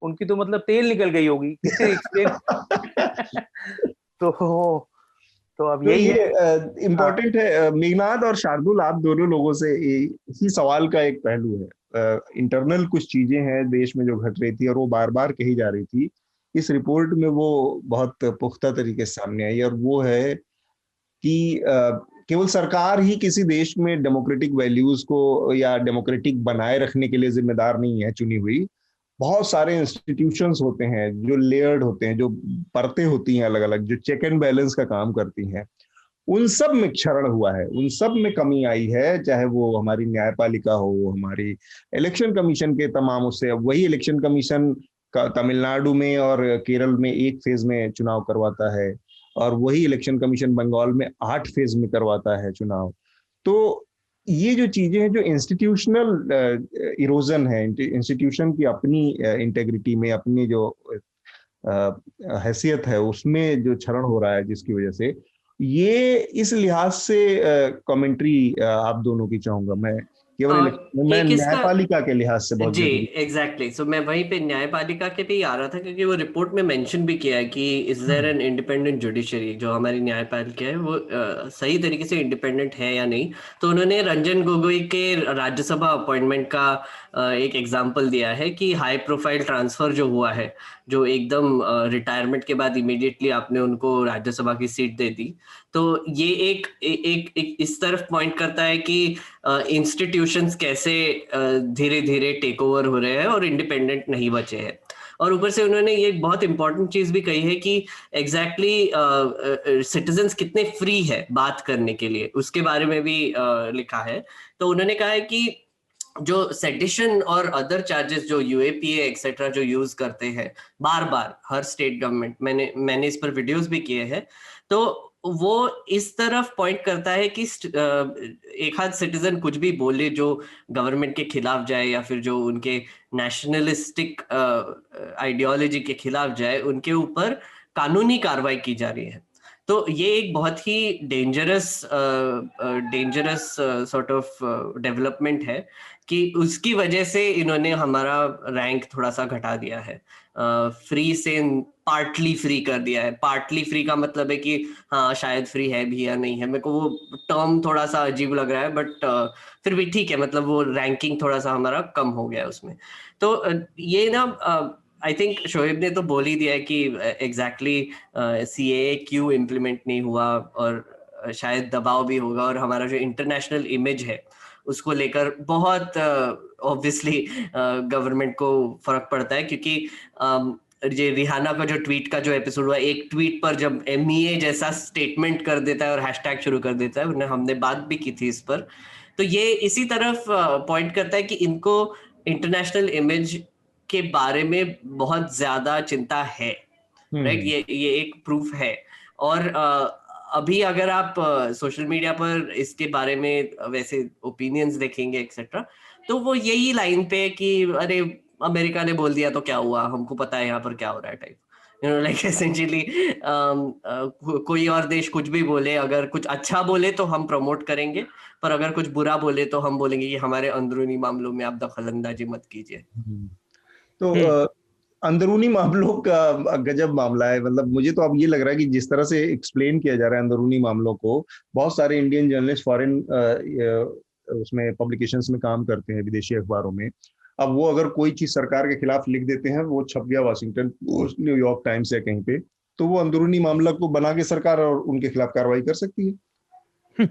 उनकी तो मतलब तेल निकल गई होगी तो अब यही है इम्पोर्टेंट है। मेघनाथ और शार्दुल, आप दोनों लोगों से इसी सवाल का एक पहलू है। इंटरनल कुछ चीजें हैं देश में जो घट रही थी और वो बार बार कही जा रही थी, इस रिपोर्ट में वो बहुत पुख्ता तरीके से सामने आई, और वो है कि केवल सरकार ही किसी देश में डेमोक्रेटिक वैल्यूज को या डेमोक्रेटिक बनाए रखने के लिए जिम्मेदार नहीं है चुनी हुई। बहुत सारे इंस्टीट्यूशंस होते हैं जो लेयर्ड होते हैं, जो परतें होती हैं अलग अलग, जो चेक एंड बैलेंस का काम करती हैं। उन सब में क्षरण हुआ है, उन सब में कमी आई है, चाहे वो हमारी न्यायपालिका हो, हमारी इलेक्शन कमीशन के तमाम उससे। वही इलेक्शन कमीशन का तमिलनाडु में और केरल में 1 फेज में चुनाव करवाता है, और वही इलेक्शन कमीशन बंगाल में 8 फेज में करवाता है चुनाव। तो ये जो चीजें हैं, जो इंस्टीट्यूशनल इरोजन है, इंस्टीट्यूशन की अपनी इंटेग्रिटी में, अपनी जो हैसियत है उसमें जो क्षरण हो रहा है, जिसकी वजह से ये इस लिहाज से कमेंट्री आप दोनों की चाहूंगा मैं, केवल मैं न्यायपालिका के लिहाज से बहुत जी एग्जैक्टली। सो मैं वहीं पे न्यायपालिका के पे ही आ रहा था, क्योंकि वो रिपोर्ट में मेंशन भी किया है कि is there an independent judiciary, जो हमारी न्यायपालिका है वो सही तरीके से इंडिपेंडेंट है या नहीं। तो उन्होंने रंजन गोगोई के राज्यसभा अपॉइंटमेंट का एक एग्जाम्पल दिया है कि हाई प्रोफाइल ट्रांसफर जो हुआ है, जो एकदम रिटायरमेंट के बाद इमीडिएटली आपने उनको राज्यसभा की सीट दे दी, तो ये एक इस तरफ पॉइंट करता है कि इंस्टीट्यूशंस कैसे धीरे धीरे टेक ओवर हो रहे हैं और इंडिपेंडेंट नहीं बचे हैं। और ऊपर से उन्होंने ये बहुत इंपॉर्टेंट चीज भी कही है कि एग्जैक्टली सिटीजन्स कितने फ्री है बात करने के लिए, उसके बारे में भी लिखा है। तो उन्होंने कहा है कि जो सेडिशन और अदर चार्जेस जो यूएपीए एक्सेट्रा जो यूज करते हैं बार बार हर स्टेट गवर्नमेंट, मैंने इस पर वीडियोस भी किए हैं, तो वो इस तरफ पॉइंट करता है कि एक आध सिटीजन कुछ भी बोले जो गवर्नमेंट के खिलाफ जाए या फिर जो उनके नेशनलिस्टिक आइडियोलॉजी के खिलाफ जाए, उनके ऊपर कानूनी कार्रवाई की जा रही है। तो ये एक बहुत ही डेंजरस सॉर्ट ऑफ डेवलपमेंट है कि उसकी वजह से इन्होंने हमारा रैंक थोड़ा सा घटा दिया है, फ्री से पार्टली फ्री कर दिया है। पार्टली फ्री का मतलब है कि हाँ शायद फ्री है भी या नहीं है, मेरे को वो टर्म थोड़ा सा अजीब लग रहा है, बट फिर भी ठीक है, मतलब वो रैंकिंग थोड़ा सा हमारा कम हो गया है उसमें। तो ये ना आई थिंक शोएब ने तो बोल ही दिया है कि एग्जैक्टली सीएए क्यों इम्प्लीमेंट नहीं हुआ, और शायद दबाव भी होगा, और हमारा जो इंटरनेशनल इमेज है उसको लेकर बहुत ऑब्वियसली गवर्नमेंट को फर्क पड़ता है, क्योंकि ये रिहाना का जो ट्वीट का जो एपिसोड हुआ, एक ट्वीट पर जब एमईए जैसा स्टेटमेंट कर देता है और हैशटैग शुरू कर देता है, हमने बात भी की थी इस पर, तो ये इसी तरफ पॉइंट करता है कि इनको इंटरनेशनल इमेज के बारे में बहुत ज्यादा चिंता है, राइट? ये एक प्रूफ है। और अभी अगर आप सोशल मीडिया पर इसके बारे में वैसे ओपिनियंस देखेंगे एक्सेट्रा, तो वो यही लाइन पे कि अरे अमेरिका ने बोल दिया तो क्या हुआ, हमको पता है यहाँ पर क्या हो रहा है type, you know, like essentially कोई और देश कुछ भी बोले, अगर कुछ अच्छा बोले तो हम प्रमोट करेंगे, पर अगर कुछ बुरा बोले तो हम बोलेंगे कि हमारे अंदरूनी मामलों में आप दखलंदाजी मत कीजिए। तो अंदरूनी मामलों का गजब मामला है। मतलब मुझे तो अब ये लग रहा है कि जिस तरह से एक्सप्लेन किया जा रहा है अंदरूनी मामलों को, बहुत सारे इंडियन जर्नलिस्ट फॉरेन उसमें पब्लिकेशंस में काम करते हैं, विदेशी अखबारों में, अब वो अगर कोई चीज सरकार के खिलाफ लिख देते हैं, वो छप गया वाशिंगटन पोस्ट, न्यूयॉर्क टाइम्स या कहीं पे, तो वो अंदरूनी मामला को बना के सरकार और उनके खिलाफ कार्रवाई कर सकती है।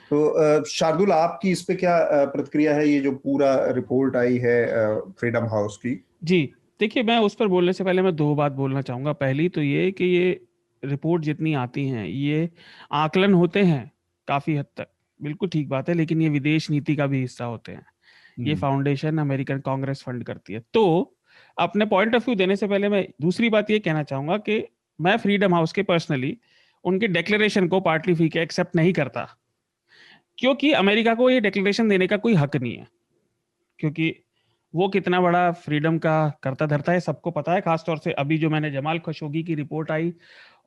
तो शार्दुल, आपकी इस पे क्या प्रतिक्रिया है, ये जो पूरा रिपोर्ट आई है फ्रीडम हाउस की? जी देखिए, मैं उस पर बोलने से पहले मैं दो बात बोलना चाहूंगा। पहली तो ये कि ये रिपोर्ट जितनी आती हैं, ये आकलन होते हैं काफी हद तक, बिल्कुल ठीक बात है, लेकिन ये विदेश नीति का भी हिस्सा होते हैं। ये फाउंडेशन अमेरिकन कांग्रेस फंड करती है। तो अपने पॉइंट ऑफ व्यू देने से पहले मैं दूसरी बात ये कहना चाहूंगा कि मैं फ्रीडम हाउस के पर्सनली उनके डिक्लेरेशन को पार्टली फ्री के एक्सेप्ट नहीं करता, क्योंकि अमेरिका को ये डिक्लेरेशन देने का कोई हक नहीं है, क्योंकि वो कितना बड़ा फ्रीडम का करता धरता है सबको पता है। खासतौर से अभी जो मैंने जमाल खशोगी की रिपोर्ट आई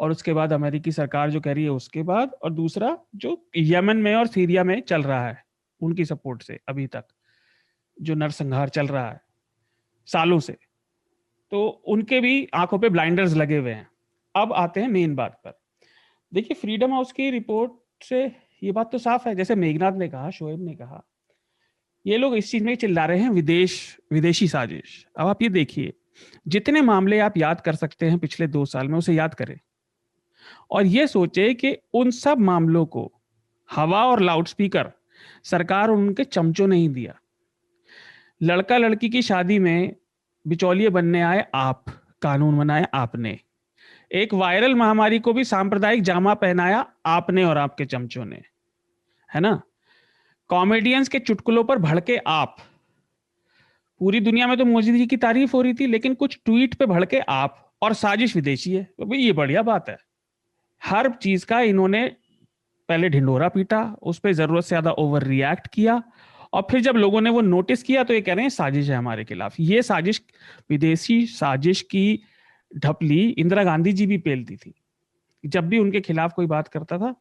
और उसके बाद अमेरिकी सरकार जो कह रही है उसके बाद, और दूसरा जो यमन में और सीरिया में चल रहा है उनकी सपोर्ट से अभी तक जो नरसंहार चल रहा है सालों से, तो उनके भी आंखों पे ब्लाइंडर्स लगे हुए हैं। अब आते हैं मेन बात पर। देखिए, फ्रीडम हाउस की रिपोर्ट से ये बात तो साफ है, जैसे मेघनाथ ने कहा, शोएब ने कहा, ये लोग इस चीज में चिल्ला रहे हैं विदेशी साजिश। अब आप ये देखिए, जितने मामले आप याद कर सकते हैं पिछले 2 साल में, उसे याद करें और ये सोचे कि उन सब मामलों को हवा और लाउडस्पीकर सरकार और उनके चमचों ने ही दिया। लड़का लड़की की शादी में बिचौलिए बनने आए आप, कानून बनाए आपने। एक वायरल महामारी को भी सांप्रदायिक जामा पहनाया आपने और आपके चमचों ने, है ना। कॉमेडियंस के चुटकुलों पर भड़के आप। पूरी दुनिया में तो मोदी जी की तारीफ हो रही थी, लेकिन कुछ ट्वीट पे भड़के आप, और साजिश विदेशी है। तो ये बढ़िया बात है। हर चीज का इन्होंने पहले ढिंढोरा पीटा, उस पर जरूरत से ज्यादा ओवर रिएक्ट किया, और फिर जब लोगों ने वो नोटिस किया तो ये कह रहे हैं साजिश है हमारे खिलाफ। ये साजिश, विदेशी साजिश की ढपली इंदिरा गांधी जी भी पेलती थी। जब भी उनके खिलाफ कोई बात करता था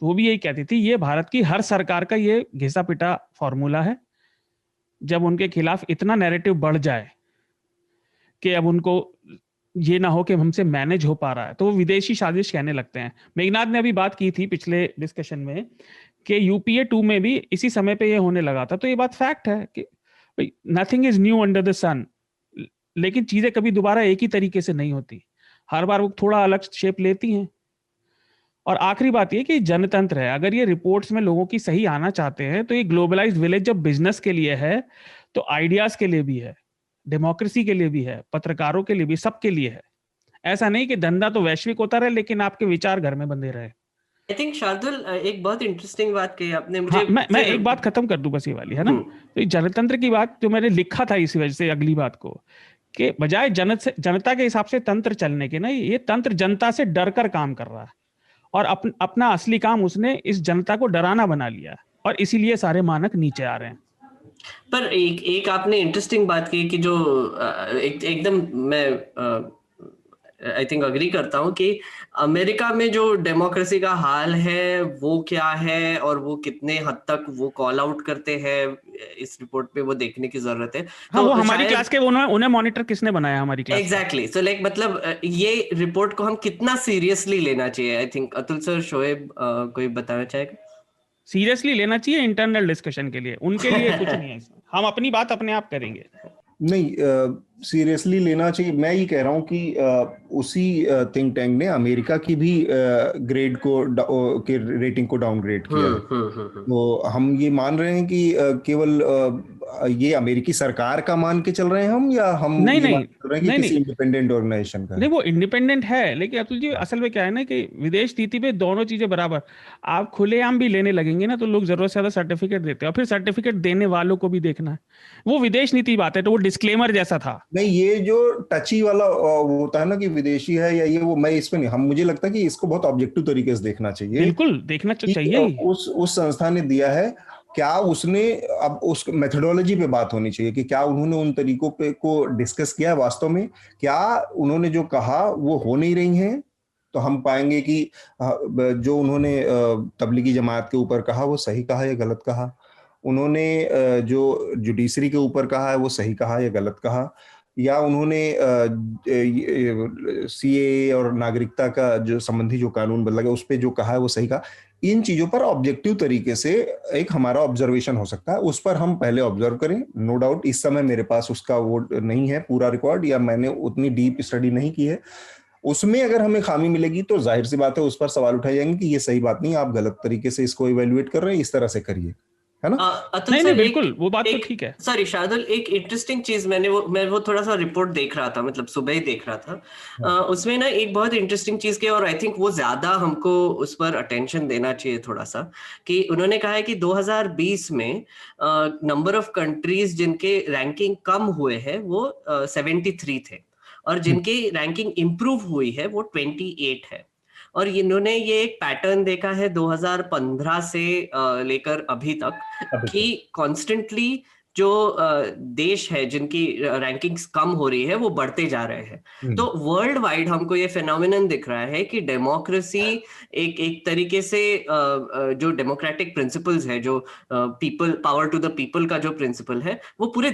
तो वो भी यही कहती थी, ये भारत की हर सरकार का ये घिसा पिटा फॉर्मूला है। जब उनके खिलाफ इतना नैरेटिव बढ़ जाए कि अब उनको ये ना हो कि हमसे मैनेज हो पा रहा है, तो वो विदेशी साजिश कहने लगते हैं। मेघनाथ ने अभी बात की थी पिछले डिस्कशन में कि यूपीए 2 में भी इसी समय पे ये होने लगा था। तो ये बात फैक्ट है कि nothing is new under the sun, लेकिन चीजें कभी दोबारा एक ही तरीके से नहीं होती, हर बार वो थोड़ा अलग शेप लेती हैं। और आखिरी बात ये कि जनतंत्र है, अगर ये रिपोर्ट्स में लोगों की सही आना चाहते हैं तो ये ग्लोबलाइज्ड विलेज जब बिजनेस के लिए है तो आइडियाज के लिए भी है, डेमोक्रेसी के लिए भी है, पत्रकारों के लिए भी, सबके लिए है। ऐसा नहीं कि धंधा तो वैश्विक होता रहे लेकिन आपके विचार घर में बंधे रहे। आई थिंक शार्दुल, एक बहुत इंटरेस्टिंग बात कही आपने मुझे। हाँ, मैं एक बात खत्म कर दूं बस ये वाली, है ना। तो जनतंत्र की बात जो मैंने लिखा था इसी वजह से अगली बात को, कि बजाय जनता के हिसाब से तंत्र चलने के ना, ये तंत्र जनता से डर कर काम कर रहा है और अपना असली काम उसने इस जनता को डराना बना लिया, और इसीलिए सारे मानक नीचे आ रहे हैं। पर एक आपने इंटरेस्टिंग बात की कि जो एकदम मैं आई थिंक अग्री करता हूँ कि अमेरिका में जो डेमोक्रेसी का हाल है वो क्या है और वो कितने हद तक वो कॉल आउट करते हैं इस रिपोर्ट पे, वो देखने की जरूरत है। हाँ, तो वो हमारी क्लास के उन्हें मॉनिटर किसने बनाया हमारी क्लास? एग्जैक्टली, सो लाइक मतलब ये रिपोर्ट को हम कितना सीरियसली लेना चाहिए? I think Atul sir, Shoaib कोई बताना चाहेगा? सीरियसली लेना चाहिए इंटरनल डिस्कशन के लिए, उनके लिए कुछ नहीं है इसमें। हम अपनी बात अपने आप करेंगे। नहीं, सीरियसली लेना चाहिए। मैं ये कह रहा हूँ कि उसी थिंक टैंक ने अमेरिका की भी ग्रेड के रेटिंग को डाउनग्रेड किया है। तो हम ये मान रहे हैं कि केवल ये अमेरिकी सरकार का मान के चल रहे हैं हम, या हम नहीं, मान रहे हैं कि किसी इंडिपेंडेंट ऑर्गेनाइजेशन का? नहीं, वो इंडिपेंडेंट है, लेकिन अतुल जी असल में क्या है ना कि विदेश नीति में दोनों चीजें बराबर। आप खुलेआम भी लेने लगेंगे ना तो लोग जरूरत से ज्यादा सर्टिफिकेट देते हैं, और फिर सर्टिफिकेट देने वालों को भी देखना है। वो विदेश नीति बात है, तो वो डिस्क्लेमर जैसा था। नहीं, ये जो टची वाला होता है ना कि विदेशी है या ये वो, मैं इसमें नहीं, हम मुझे लगता है कि इसको बहुत ऑब्जेक्टिव तरीके से देखना चाहिए। बिल्कुल देखना चाहिए। उस संस्था ने दिया है, क्या उसने, अब उस मेथोडोलॉजी पे बात होनी चाहिए कि क्या उन्होंने उन तरीकों पे को डिस्कस किया वास्तव में, क्या उन्होंने जो कहा वो हो नहीं रही हैं। तो हम पाएंगे कि जो उन्होंने तबलीगी जमात के ऊपर कहा वो सही कहा या गलत कहा, उन्होंने जो जुडिशरी के ऊपर कहा है वो सही कहा या गलत कहा, या उन्होंने सीए और नागरिकता का जो संबंधी जो कानून बदला गया उस पर जो कहा है वो सही कहा। इन चीजों पर ऑब्जेक्टिव तरीके से एक हमारा ऑब्जर्वेशन हो सकता है, उस पर हम पहले ऑब्जर्व करें। नो डाउट इस समय मेरे पास उसका वो नहीं है पूरा रिकॉर्ड, या मैंने उतनी डीप स्टडी नहीं की है। उसमें अगर हमें खामी मिलेगी तो जाहिर सी बात है उस पर सवाल उठाए जाएंगे कि ये सही बात नहीं, आप गलत तरीके से इसको इवेल्युएट कर रहे हैं, इस तरह से करिए, है ना? नहीं, बिल्कुल वो बात तो ठीक है। सॉरी शार्दुल, एक इंटरेस्टिंग चीज मैं वो थोड़ा सा रिपोर्ट देख रहा था, मतलब सुबह ही देख रहा था। उसमें ना एक बहुत इंटरेस्टिंग चीज की, और आई थिंक वो ज्यादा हमको उस पर अटेंशन देना चाहिए थोड़ा सा, कि उन्होंने कहा है कि 2020 में नंबर ऑफ कंट्रीज जिनके रैंकिंग कम हुए हैं वो 73 थे, और जिनकी रैंकिंग इंप्रूव हुई है वो 28 है। और इन्होंने ये एक पैटर्न देखा है 2015 से लेकर अभी तक कि कॉन्स्टेंटली जो देश है जिनकी रैंकिंग्स कम हो रही है वो बढ़ते जा रहे हैं। तो वर्ल्ड वाइड हमको ये फिनोमिनन दिख रहा है कि डेमोक्रेसी एक तरीके से जो डेमोक्रेटिक प्रिंसिपल्स है, जो people power to the people का जो प्रिंसिपल है वो पूरे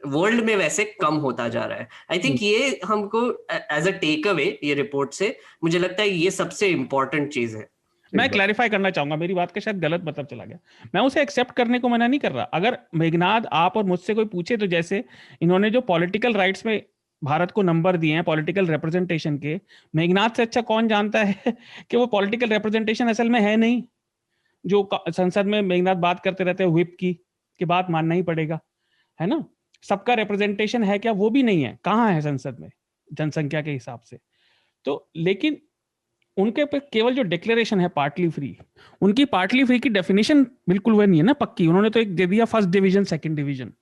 वर्ल्ड में वैसे कम होता जा रहा है। आई थिंक ये हमको एज अ टेक अवे ये रिपोर्ट से मुझे लगता है ये सबसे इंपॉर्टेंट चीज है। मैं क्लैरिफाई करना चाहूंगा, मेरी बात का शायद गलत मतलब चला गया। मैं उसे एक्सेप्ट करने को मना नहीं कर रहा। अगर मेघनाद आप और मुझसे कोई पूछे तो जैसे इन्होंने जो पॉलिटिकल राइट्स में भारत को नंबर दिए हैं पॉलिटिकल रिप्रेजेंटेशन के, मेघनाद से अच्छा कौन जानता है कि वो पॉलिटिकल रिप्रेजेंटेशन असल में है नहीं। जो संसद में मेघनाद बात करते रहते हैं व्हिप की बात मानना ही पड़ेगा, है ना। सबका रिप्रेजेंटेशन है क्या? वो भी नहीं है। कहाँ है संसद में जनसंख्या के हिसाब से? तो लेकिन उनके पे केवल जो डिक्लेरेशन है पार्टली फ्री, उनकी पार्टली फ्री की डेफिनेशन बिल्कुल वह नहीं है ना पक्की। उन्होंने तो एक दे दिया फर्स्ट डिवीजन सेकंड डिवीजन,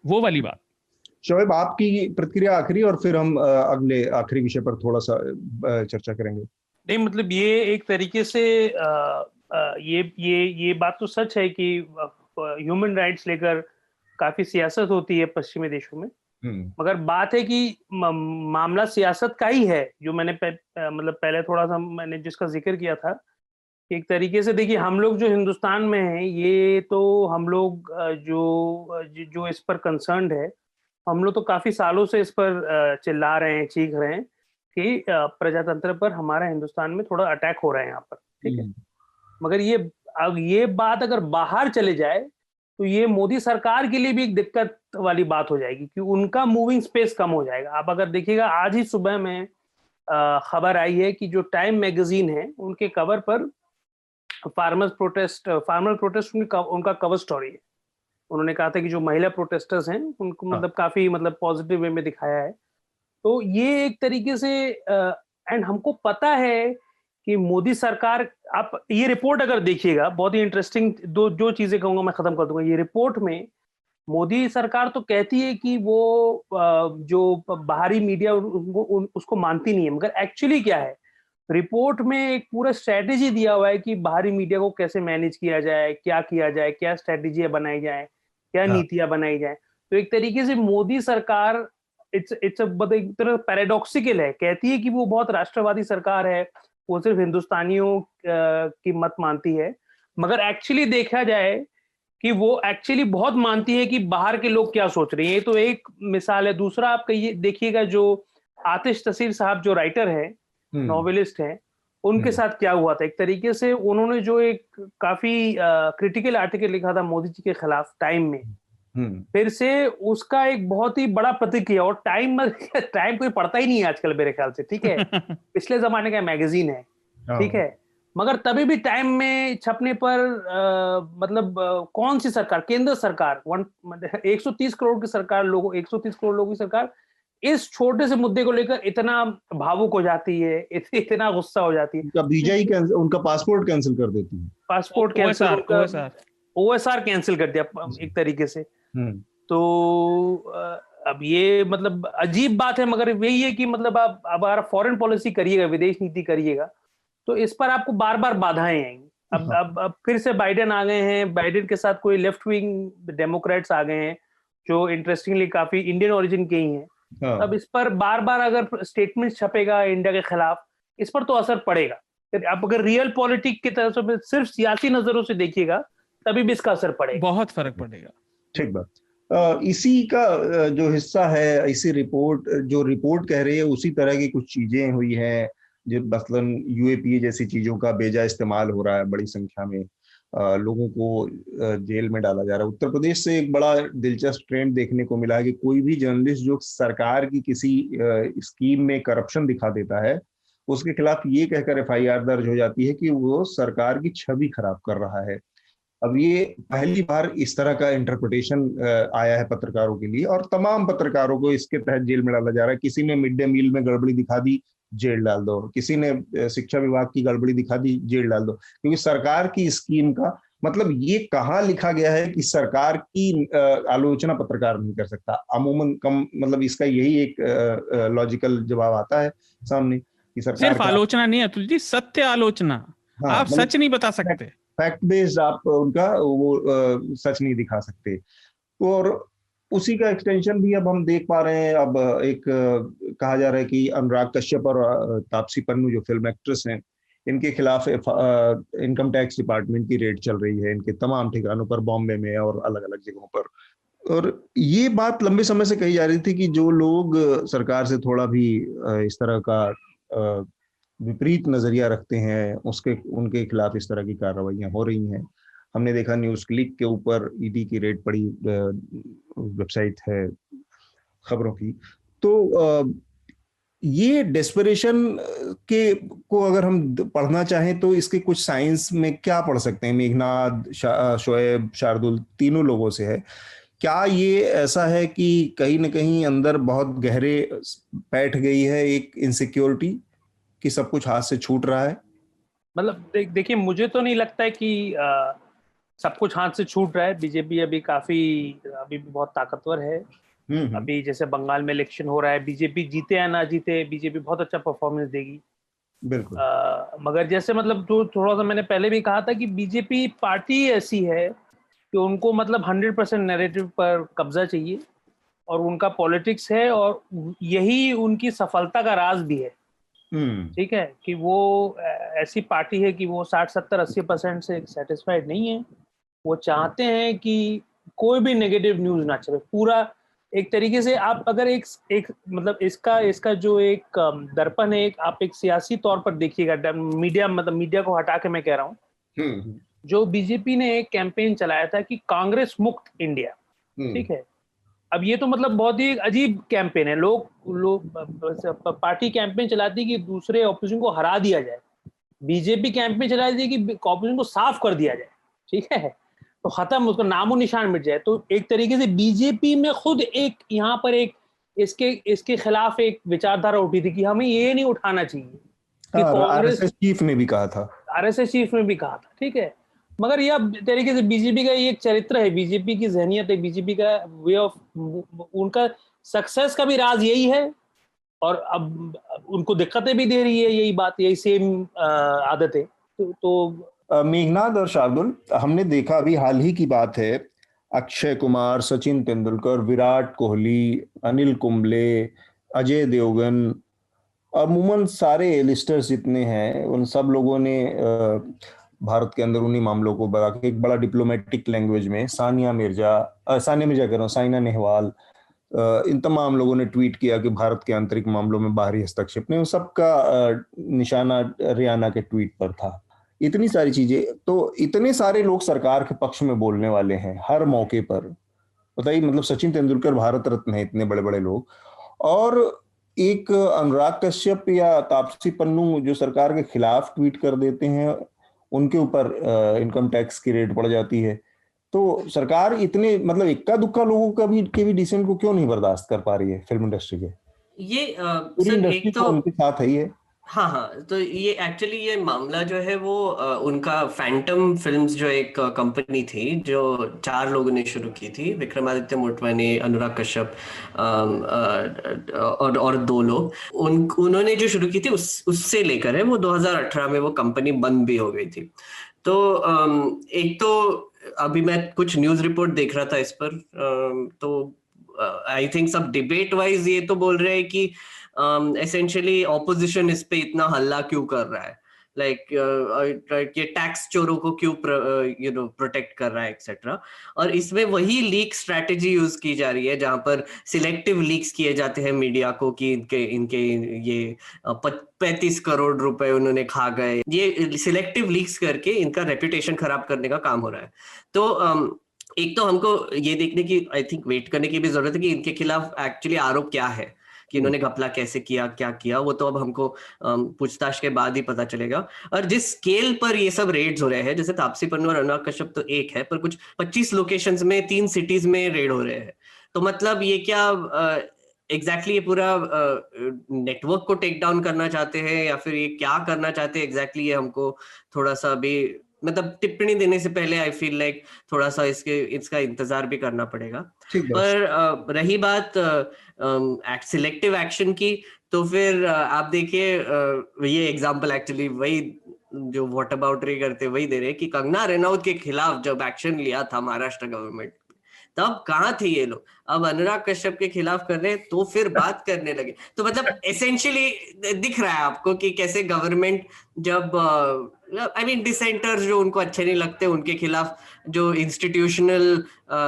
वो वाली बात। शोएब आपकी प्रतिक्रिया आखिरी, और फिर हम अगले आखिरी विषय पर थोड़ा सा चर्चा करेंगे। नहीं, मतलब ये एक तरीके से ये बात तो सच है कि ह्यूमन राइट्स लेकर काफी सियासत होती है पश्चिमी देशों में, मगर बात है कि मामला सियासत का ही है। जो मैंने मतलब पहले थोड़ा सा मैंने जिसका जिक्र किया था, एक तरीके से देखिए हम लोग जो हिंदुस्तान में हैं, ये तो हम लोग जो इस पर कंसर्न्ड है, हम लोग तो काफी सालों से इस पर चिल्ला रहे हैं, चीख रहे हैं कि प्रजातंत्र पर हमारा हिंदुस्तान में थोड़ा अटैक हो रहा है यहाँ पर, ठीक है। मगर ये बात अगर बाहर चले जाए तो ये मोदी सरकार के लिए भी एक दिक्कत वाली बात हो जाएगी कि उनका मूविंग स्पेस कम हो जाएगा। आप अगर देखिएगा, आज ही सुबह में खबर आई है कि जो टाइम मैगजीन है उनके कवर पर फार्मर प्रोटेस्ट उनका कवर स्टोरी है। उन्होंने कहा था कि जो महिला प्रोटेस्टर्स हैं उनको मतलब काफी मतलब पॉजिटिव वे में दिखाया है। तो ये एक तरीके से एंड हमको पता है कि मोदी सरकार, आप ये रिपोर्ट अगर देखिएगा, बहुत ही इंटरेस्टिंग जो चीजें कहूंगा मैं खत्म कर दूंगा। ये रिपोर्ट में मोदी सरकार तो कहती है कि वो जो बाहरी मीडिया उसको मानती नहीं है, मगर एक्चुअली क्या है, रिपोर्ट में एक पूरा स्ट्रेटेजी दिया हुआ है कि बाहरी मीडिया को कैसे मैनेज किया जाए, क्या किया जाए, क्या स्ट्रेटेजी बनाई जाए, क्या नीतियां बनाई जाए। तो एक तरीके से मोदी सरकार इट्स एक तरह पैराडॉक्सिकल है, कहती है कि वो बहुत राष्ट्रवादी सरकार है, वो सिर्फ हिंदुस्तानियों की मत मानती है, मगर एक्चुअली देखा जाए कि वो एक्चुअली बहुत मानती है कि बाहर के लोग क्या सोच रहे हैं। ये तो एक मिसाल है। दूसरा आप कहिए, देखिएगा जो आतिश तसीर साहब जो राइटर है, नॉवेलिस्ट हैं, उनके साथ क्या हुआ था। एक तरीके से उन्होंने जो एक काफी क्रिटिकल आर्टिकल लिखा था मोदी जी के खिलाफ टाइम में, फिर से उसका एक बहुत ही बड़ा प्रतिक्रिया, और टाइम कोई पढ़ता ही नहीं है आजकल मेरे ख्याल से, ठीक है, पिछले जमाने का मैगजीन है, ठीक है, मगर तभी भी टाइम में छपने पर कौन सी सरकार, केंद्र सरकार 130 करोड़ की सरकार, 130 करोड़ लोगों की सरकार इस छोटे से मुद्दे को लेकर इतना भावुक हो जाती है, इतना गुस्सा हो जाती है। उनका पासपोर्ट कैंसिल कर देती है, पासपोर्ट कैंसिल, OSR कैंसिल कर दिया एक तरीके से। तो अब ये अजीब बात है, मगर यही है कि आप अगर फॉरेन पॉलिसी करिएगा, विदेश नीति करिएगा, तो इस पर आपको बार बार बाधाएं आएंगी। अब फिर से बाइडेन आ गए हैं, बाइडेन के साथ कोई लेफ्ट विंग डेमोक्रेट्स आ गए हैं जो इंटरेस्टिंगली काफी इंडियन ओरिजिन के ही हैं। अब इस पर बार बार अगर स्टेटमेंट छपेगा इंडिया के खिलाफ, इस पर तो असर पड़ेगा। आप अगर रियल पॉलिटिक्स की तरफ से सिर्फ सियासी नजरों से देखिएगा, तभी भी इसका असर पड़ेगा, बहुत फर्क पड़ेगा। ठीक बात। इसी का जो हिस्सा है, इसी रिपोर्ट कह रही है, उसी तरह की कुछ चीजें हुई हैं, जो मसलन UAPA जैसी चीजों का बेजा इस्तेमाल हो रहा है, बड़ी संख्या में लोगों को जेल में डाला जा रहा है। उत्तर प्रदेश से एक बड़ा दिलचस्प ट्रेंड देखने को मिला है कि कोई भी जर्नलिस्ट जो सरकार की किसी स्कीम में करप्शन दिखा देता है, उसके खिलाफ ये कहकर FIR दर्ज हो जाती है कि वो सरकार की छवि खराब कर रहा है। अब ये पहली बार इस तरह का इंटरप्रिटेशन आया है पत्रकारों के लिए, और तमाम पत्रकारों को इसके तहत जेल में डाला जा रहा है। किसी ने मिड डे मील में गड़बड़ी दिखा दी, जेल डाल दो, किसी ने शिक्षा विभाग की गड़बड़ी दिखा दी, जेल डाल दो, क्योंकि सरकार की स्कीम का ये कहाँ लिखा गया है कि सरकार की आलोचना पत्रकार नहीं कर सकता। अमूमन कम इसका यही एक लॉजिकल जवाब आता है सामने कि सरकार सिर्फ आलोचना नहीं है तुलसी जी, सत्य आलोचना। हाँ, आप सच नहीं बता सकते, फैक्ट बेस्ड आप उनका वो सच नहीं दिखा सकते। और उसी का एक्सटेंशन भी अब हम देख पा रहे हैं। अब एक कहा जा रहा है कि अनुराग कश्यप और तापसी पन्नू जो फिल्म एक्ट्रेस हैं, इनके खिलाफ इनकम टैक्स डिपार्टमेंट की रेड चल रही है, इनके तमाम ठिकानों पर, बॉम्बे में और अलग अलग जगहों पर। और ये बात लंबे समय से कही जा रही थी कि जो लोग सरकार से थोड़ा भी इस तरह का विपरीत नजरिया रखते हैं, उनके खिलाफ इस तरह की कार्रवाइयां हो रही हैं। हमने देखा न्यूज़ क्लिक के ऊपर ED की रेड पड़ी, वेबसाइट है खबरों की। तो ये डेस्परेशन को अगर हम पढ़ना चाहें तो इसके कुछ साइंस में क्या पढ़ सकते हैं? मेघनाद, शोएब, शार्दुल, तीनों लोगों से है, क्या ये ऐसा है कि कहीं ना कहीं अंदर बहुत गहरे बैठ गई है एक इनसिक्योरिटी कि सब कुछ हाथ से छूट रहा है? देखिए, मुझे तो नहीं लगता है कि सब कुछ हाथ से छूट रहा है। बीजेपी अभी भी बहुत ताकतवर है। अभी जैसे बंगाल में इलेक्शन हो रहा है, बीजेपी जीते या ना जीते, बीजेपी बहुत अच्छा परफॉर्मेंस देगी, बिल्कुल। मगर जैसे जो थोड़ा सा मैंने पहले भी कहा था कि बीजेपी पार्टी ऐसी है कि उनको 100% नैरेटिव पर कब्जा चाहिए, और उनका पॉलिटिक्स है, और यही उनकी सफलता का राज भी है। ठीक है, कि वो ऐसी पार्टी है कि वो 60, 70, 80% से सेटिस्फाइड नहीं है। वो चाहते हैं कि कोई भी नेगेटिव न्यूज ना चले। पूरा एक तरीके से आप अगर एक इसका जो एक दर्पण है, आप एक सियासी तौर पर देखिएगा, मीडिया को हटा के मैं कह रहा हूँ, जो बीजेपी ने एक कैंपेन चलाया था कि कांग्रेस मुक्त इंडिया, ठीक है। अब ये तो बहुत ही अजीब कैंपेन है। लोग पार्टी कैंपेन चलाती है कि दूसरे ऑपोजिशन को हरा दिया जाए, बीजेपी कैंपेन चलाती है कि ऑपोजिशन को साफ कर दिया जाए, ठीक है, तो खत्म, उसका नामो निशान मिट जाए। तो एक तरीके से बीजेपी में खुद एक यहाँ पर एक इसके खिलाफ एक विचारधारा उठी थी कि हमें ये नहीं उठाना चाहिए, कि कांग्रेस चीफ ने भी कहा था, RSS चीफ ने भी कहा था, ठीक है। मगर यह तरीके से बीजेपी का एक चरित्र है, बीजेपी की जहनियत है, बीजेपी का वे ऑफ, उनका सक्सेस का भी राज यही है, और अब उनको दिक्कतें भी दे रही है यही बात, यही सेम आदत है। तो मेघनाद और शार्दुल, हमने देखा, अभी हाल ही की बात है, अक्षय कुमार, सचिन तेंदुलकर, विराट कोहली, अनिल कुंबले, अजय देवगन, अमूमन सारे एलिस्टर्स जितने हैं उन सब लोगों ने भारत के अंदर उन्हीं मामलों को बता के एक बड़ा डिप्लोमेटिक लैंग्वेज में सानिया मिर्जा कह रहा हूँ, साइना नेहवाल, इन तमाम लोगों ने ट्वीट किया कि भारत के आंतरिक मामलों में बाहरी हस्तक्षेप नहीं, उन सबका निशाना रियाना के ट्वीट पर था। इतनी सारी चीजें, तो इतने सारे लोग सरकार के पक्ष में बोलने वाले हैं हर मौके पर, बताइए। मतलब सचिन तेंदुलकर भारत रत्न है, इतने बड़े बड़े लोग, और एक अनुराग कश्यप या तापसी पन्नू जो सरकार के खिलाफ ट्वीट कर देते हैं, उनके ऊपर इनकम टैक्स की रेट पड़ जाती है। तो सरकार इतने मतलब इक्का दुक्का लोगों का भी के भी डिसेंट को क्यों नहीं बर्दाश्त कर पा रही है फिल्म इंडस्ट्री के? ये पूरी इंडस्ट्री तो उनके साथ है ही है। हाँ हाँ, तो ये एक्चुअली ये मामला जो है वो उनका फैंटम फिल्म्स जो एक कंपनी थी जो 4 लोगों ने शुरू की थी, विक्रमादित्य मोटवानी, अनुराग कश्यप और 2 लोग, उन्होंने जो शुरू की थी उससे लेकर है वो 2018 में वो कंपनी बंद भी हो गई थी। तो एक तो अभी मैं कुछ न्यूज रिपोर्ट देख रहा था इस पर, तो आई थिंक सब डिबेट वाइज ये तो बोल रहे हैं कि एसेंशियली ऑपोजिशन इस पे इतना हल्ला क्यों कर रहा है, लाइक ये टैक्स चोरों को क्यों प्रोटेक्ट कर रहा है एक्सेट्रा। और इसमें वही लीक स्ट्रेटेजी यूज की जा रही है जहां पर सिलेक्टिव लीक्स किए जाते हैं मीडिया को कि इनके ये 35 करोड़ रुपए उन्होंने खा गए, ये सिलेक्टिव लीक्स करके इनका रेपुटेशन खराब करने का काम हो रहा है। तो एक तो हमको ये देखने की, आई थिंक वेट करने की भी जरूरत है कि इनके खिलाफ एक्चुअली आरोप क्या है, कि इन्होंने घपला कैसे किया, क्या किया, वो तो अब हमको पूछताछ के बाद ही पता चलेगा। और जिस स्केल पर ये सब रेड्स हो रहे हैं, जैसे तापसी पन्नू और अनुराग कश्यप तो एक है, पर कुछ 25 लोकेशंस में 3 सिटीज में रेड हो रहे हैं, तो मतलब ये क्या एग्जैक्टली ये पूरा नेटवर्क को टेक डाउन करना चाहते हैं या फिर ये क्या करना चाहते हैं एग्जैक्टली, ये हमको थोड़ा सा भी मतलब टिप्पणी देने से पहले आई फील लाइक थोड़ा सा इसका इंतजार भी करना पड़ेगा। पर रही बात सिलेक्टिव एक्शन की, तो फिर आप देखिए ये एग्जांपल एक्चुअली वही जो व्हाट अबाउटरी करते वही दे रहे कि कंगना रनौत के खिलाफ जब एक्शन लिया था महाराष्ट्र गवर्नमेंट, तब कहाँ थे ये लोग, अब अनुराग कश्यप के खिलाफ कर रहे तो फिर बात करने लगे। तो मतलब एसेंशियली दिख रहा है आपको कि कैसे गवर्नमेंट जब आई मीन डिसेंटर्स जो उनको अच्छे नहीं लगते उनके खिलाफ जो इंस्टीट्यूशनल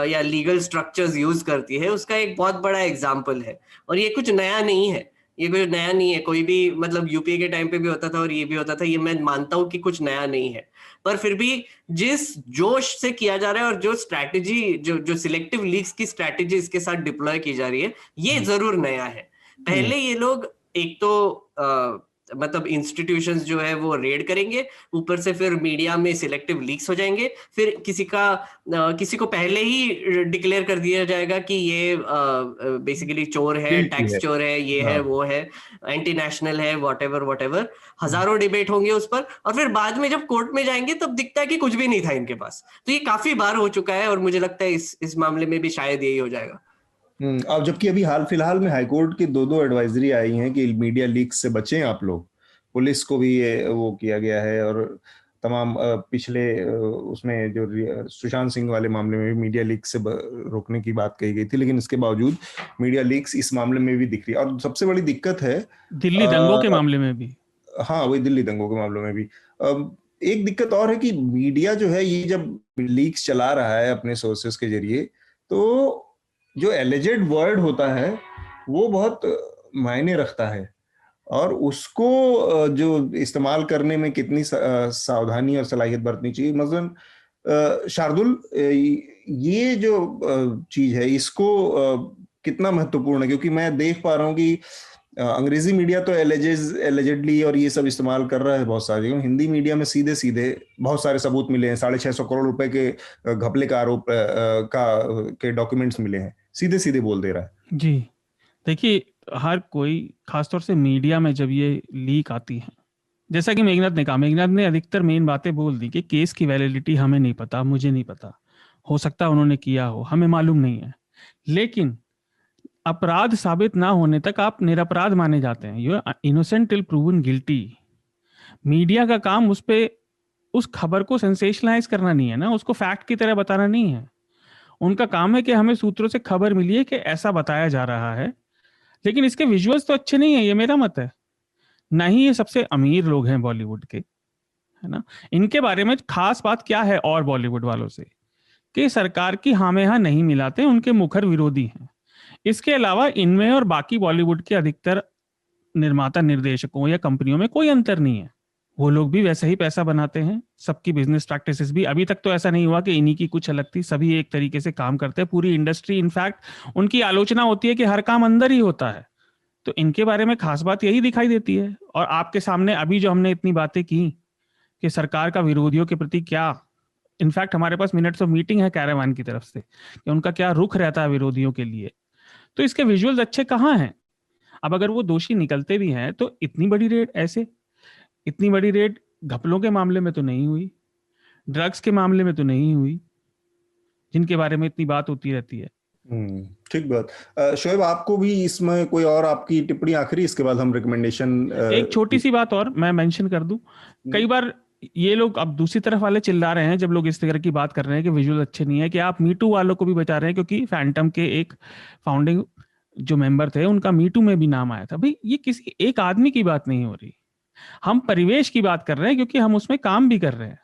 या लीगल स्ट्रक्चर्स यूज करती है, उसका एक बहुत बड़ा एग्जाम्पल है। और ये कुछ नया नहीं है, ये कुछ नया नहीं है, कोई भी मतलब यूपीए के टाइम पे भी होता था और ये भी होता था, ये मैं मानता हूँ कि कुछ नया नहीं है। पर फिर भी जिस जोश से किया जा रहा है और जो स्ट्रैटेजी जो सिलेक्टिव लीक्स की स्ट्रैटेजी इसके साथ डिप्लॉय की जा रही है, ये जरूर नया है। पहले ये लोग एक तो मतलब इंस्टीट्यूशंस जो है वो रेड करेंगे, ऊपर से फिर मीडिया में सिलेक्टिव लीक्स हो जाएंगे, फिर किसी को पहले ही डिक्लेयर कर दिया जाएगा कि ये बेसिकली चोर है, टैक्स चोर है, ये है, वो है, एंटी नेशनल है, व्हाटएवर हजारों डिबेट होंगे उस पर, और फिर बाद में जब कोर्ट में जाएंगे तब दिखता है कि कुछ भी नहीं था इनके पास। तो ये काफी बार हो चुका है और मुझे लगता है इस मामले में भी शायद यही हो जाएगा। अब जबकि अभी हाल फिलहाल में हाईकोर्ट की 2 एडवाइजरी आई हैं कि मीडिया लीक से बचें आप लोग, पुलिस को भी ये वो किया गया है, और तमाम पिछले उसमें जो सुशांत सिंह वाले मामले में भी मीडिया लीक से रोकने की बात कही गई थी, लेकिन इसके बावजूद मीडिया लीक्स इस मामले में भी दिख रही है। और सबसे बड़ी दिक्कत है दिल्ली दंगों के मामले में भी। हाँ, वही दिल्ली दंगों के मामले में भी एक दिक्कत और है कि मीडिया जो है ये जब लीक्स चला रहा है अपने सोर्सेस के जरिए, तो जो एलिजेड वर्ड होता है वो बहुत मायने रखता है, और उसको जो इस्तेमाल करने में कितनी सावधानी और सलाहियत बरतनी चाहिए। मसलन शार्दुल, ये जो चीज है इसको कितना महत्वपूर्ण है, क्योंकि मैं देख पा रहा हूँ कि अंग्रेजी मीडिया तो एलिजेडली और ये सब इस्तेमाल कर रहा है बहुत सारी, हिंदी मीडिया में सीधे सीधे बहुत सारे सबूत मिले हैं, 650 करोड़ रुपए के घपले का आरोप के डॉक्यूमेंट्स मिले हैं, सीधे सीधे बोल दे रहा है। जी देखिए, हर कोई खासतौर से मीडिया में जब ये लीक आती है, जैसा कि मेघनाथ ने कहा, मेघनाथ ने अधिकतर मेन बातें बोल दी कि केस की वैलिडिटी हमें नहीं पता, मुझे नहीं पता, हो सकता है उन्होंने किया हो, हमें मालूम नहीं है, लेकिन अपराध साबित ना होने तक आप निरपराध माने जाते हैं, you innocent till proven guilty. Media का काम उस खबर को सेंसेशनलाइज करना नहीं है ना, उसको फैक्ट की तरह बताना नहीं है, उनका काम है कि हमें सूत्रों से खबर मिली है कि ऐसा बताया जा रहा है, लेकिन इसके विजुअल्स तो अच्छे नहीं है, ये मेरा मत है। ना ही ये सबसे अमीर लोग हैं बॉलीवुड के, है ना। इनके बारे में खास बात क्या है और बॉलीवुड वालों से, कि सरकार की हाँ में हाँ नहीं मिलाते, उनके मुखर विरोधी हैं। इसके अलावा इनमें और बाकी बॉलीवुड के अधिकतर निर्माता निर्देशकों या कंपनियों में कोई अंतर नहीं है। वो लोग भी वैसे ही पैसा बनाते हैं, सबकी बिजनेस प्रैक्टिसेस भी, अभी तक तो ऐसा नहीं हुआ कि इन्हीं की कुछ अलग थी, सभी एक तरीके से काम करते हैं, पूरी इंडस्ट्री। इनफैक्ट उनकी आलोचना होती है कि हर काम अंदर ही होता है, तो इनके बारे में खास बात यही दिखाई देती है। और आपके सामने अभी जो हमने इतनी बातें की कि सरकार का विरोधियों के प्रति क्या, इनफैक्ट हमारे पास मिनट्स ऑफ मीटिंग है कैरावान की तरफ से कि उनका क्या रुख रहता है विरोधियों के लिए, तो इसके विजुअल्स अच्छे कहाँ हैं। अब अगर वो दोषी निकलते भी हैं तो इतनी बड़ी रेड घपलों के मामले में तो नहीं हुई, ड्रग्स के मामले में तो नहीं हुई, जिनके बारे में इतनी बात होती रहती है। ठीक बात। शोएब, आपको भी इसमें कोई और आपकी टिप्पणी आखिरी, इसके बाद हम रिकमेंडेशन। एक छोटी सी बात और मैं मेंशन कर दूं, कई बार ये लोग अब दूसरी तरफ वाले चिल्ला रहे हैं जब लोग इस तरह की बात कर रहे हैं कि विजुअल अच्छे नहीं है, कि आप मीटू वालों को भी बचा रहे हैं, क्योंकि फैंटम के एक फाउंडिंग जो मेंबर थे उनका मीटू में भी नाम आया था। भाई ये किसी एक आदमी की बात नहीं हो रही, हम परिवेश की बात कर रहे हैं, क्योंकि हम उसमें काम भी कर रहे हैं।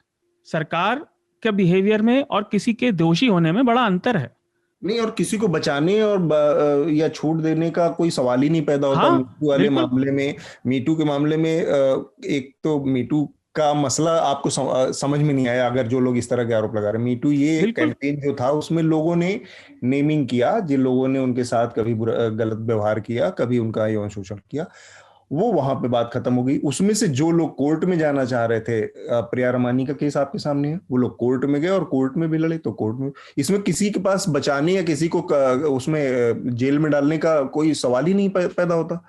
सरकार के बिहेवियर में और किसी के दोषी होने में बड़ा अंतर है। नहीं, और किसी को बचाने और या छूट देने का कोई सवाल ही नहीं पैदा होता। हाँ, मीटू वाले मामले में, मीटू के मामले में एक तो मीटू का मसला आपको समझ में नहीं आया अगर जो लोग इस तरह के आरोप लगा रहे हैं। मीटू ये कैंपेन जो था उसमें लोगों ने नेमिंग किया, जिन लोगों ने उनके साथ कभी गलत व्यवहार किया, कभी उनका यौन शोषण किया, वो वहां पे बात खत्म हो गई। उसमें से जो लोग कोर्ट में जाना चाह रहे थे, प्रिया रमानी का केस आपके सामने है, वो लोग कोर्ट में गए और कोर्ट में भी लड़े, तो कोर्ट में इसमें किसी के पास बचाने या किसी को उसमें जेल में डालने का कोई सवाल ही नहीं पैदा होता।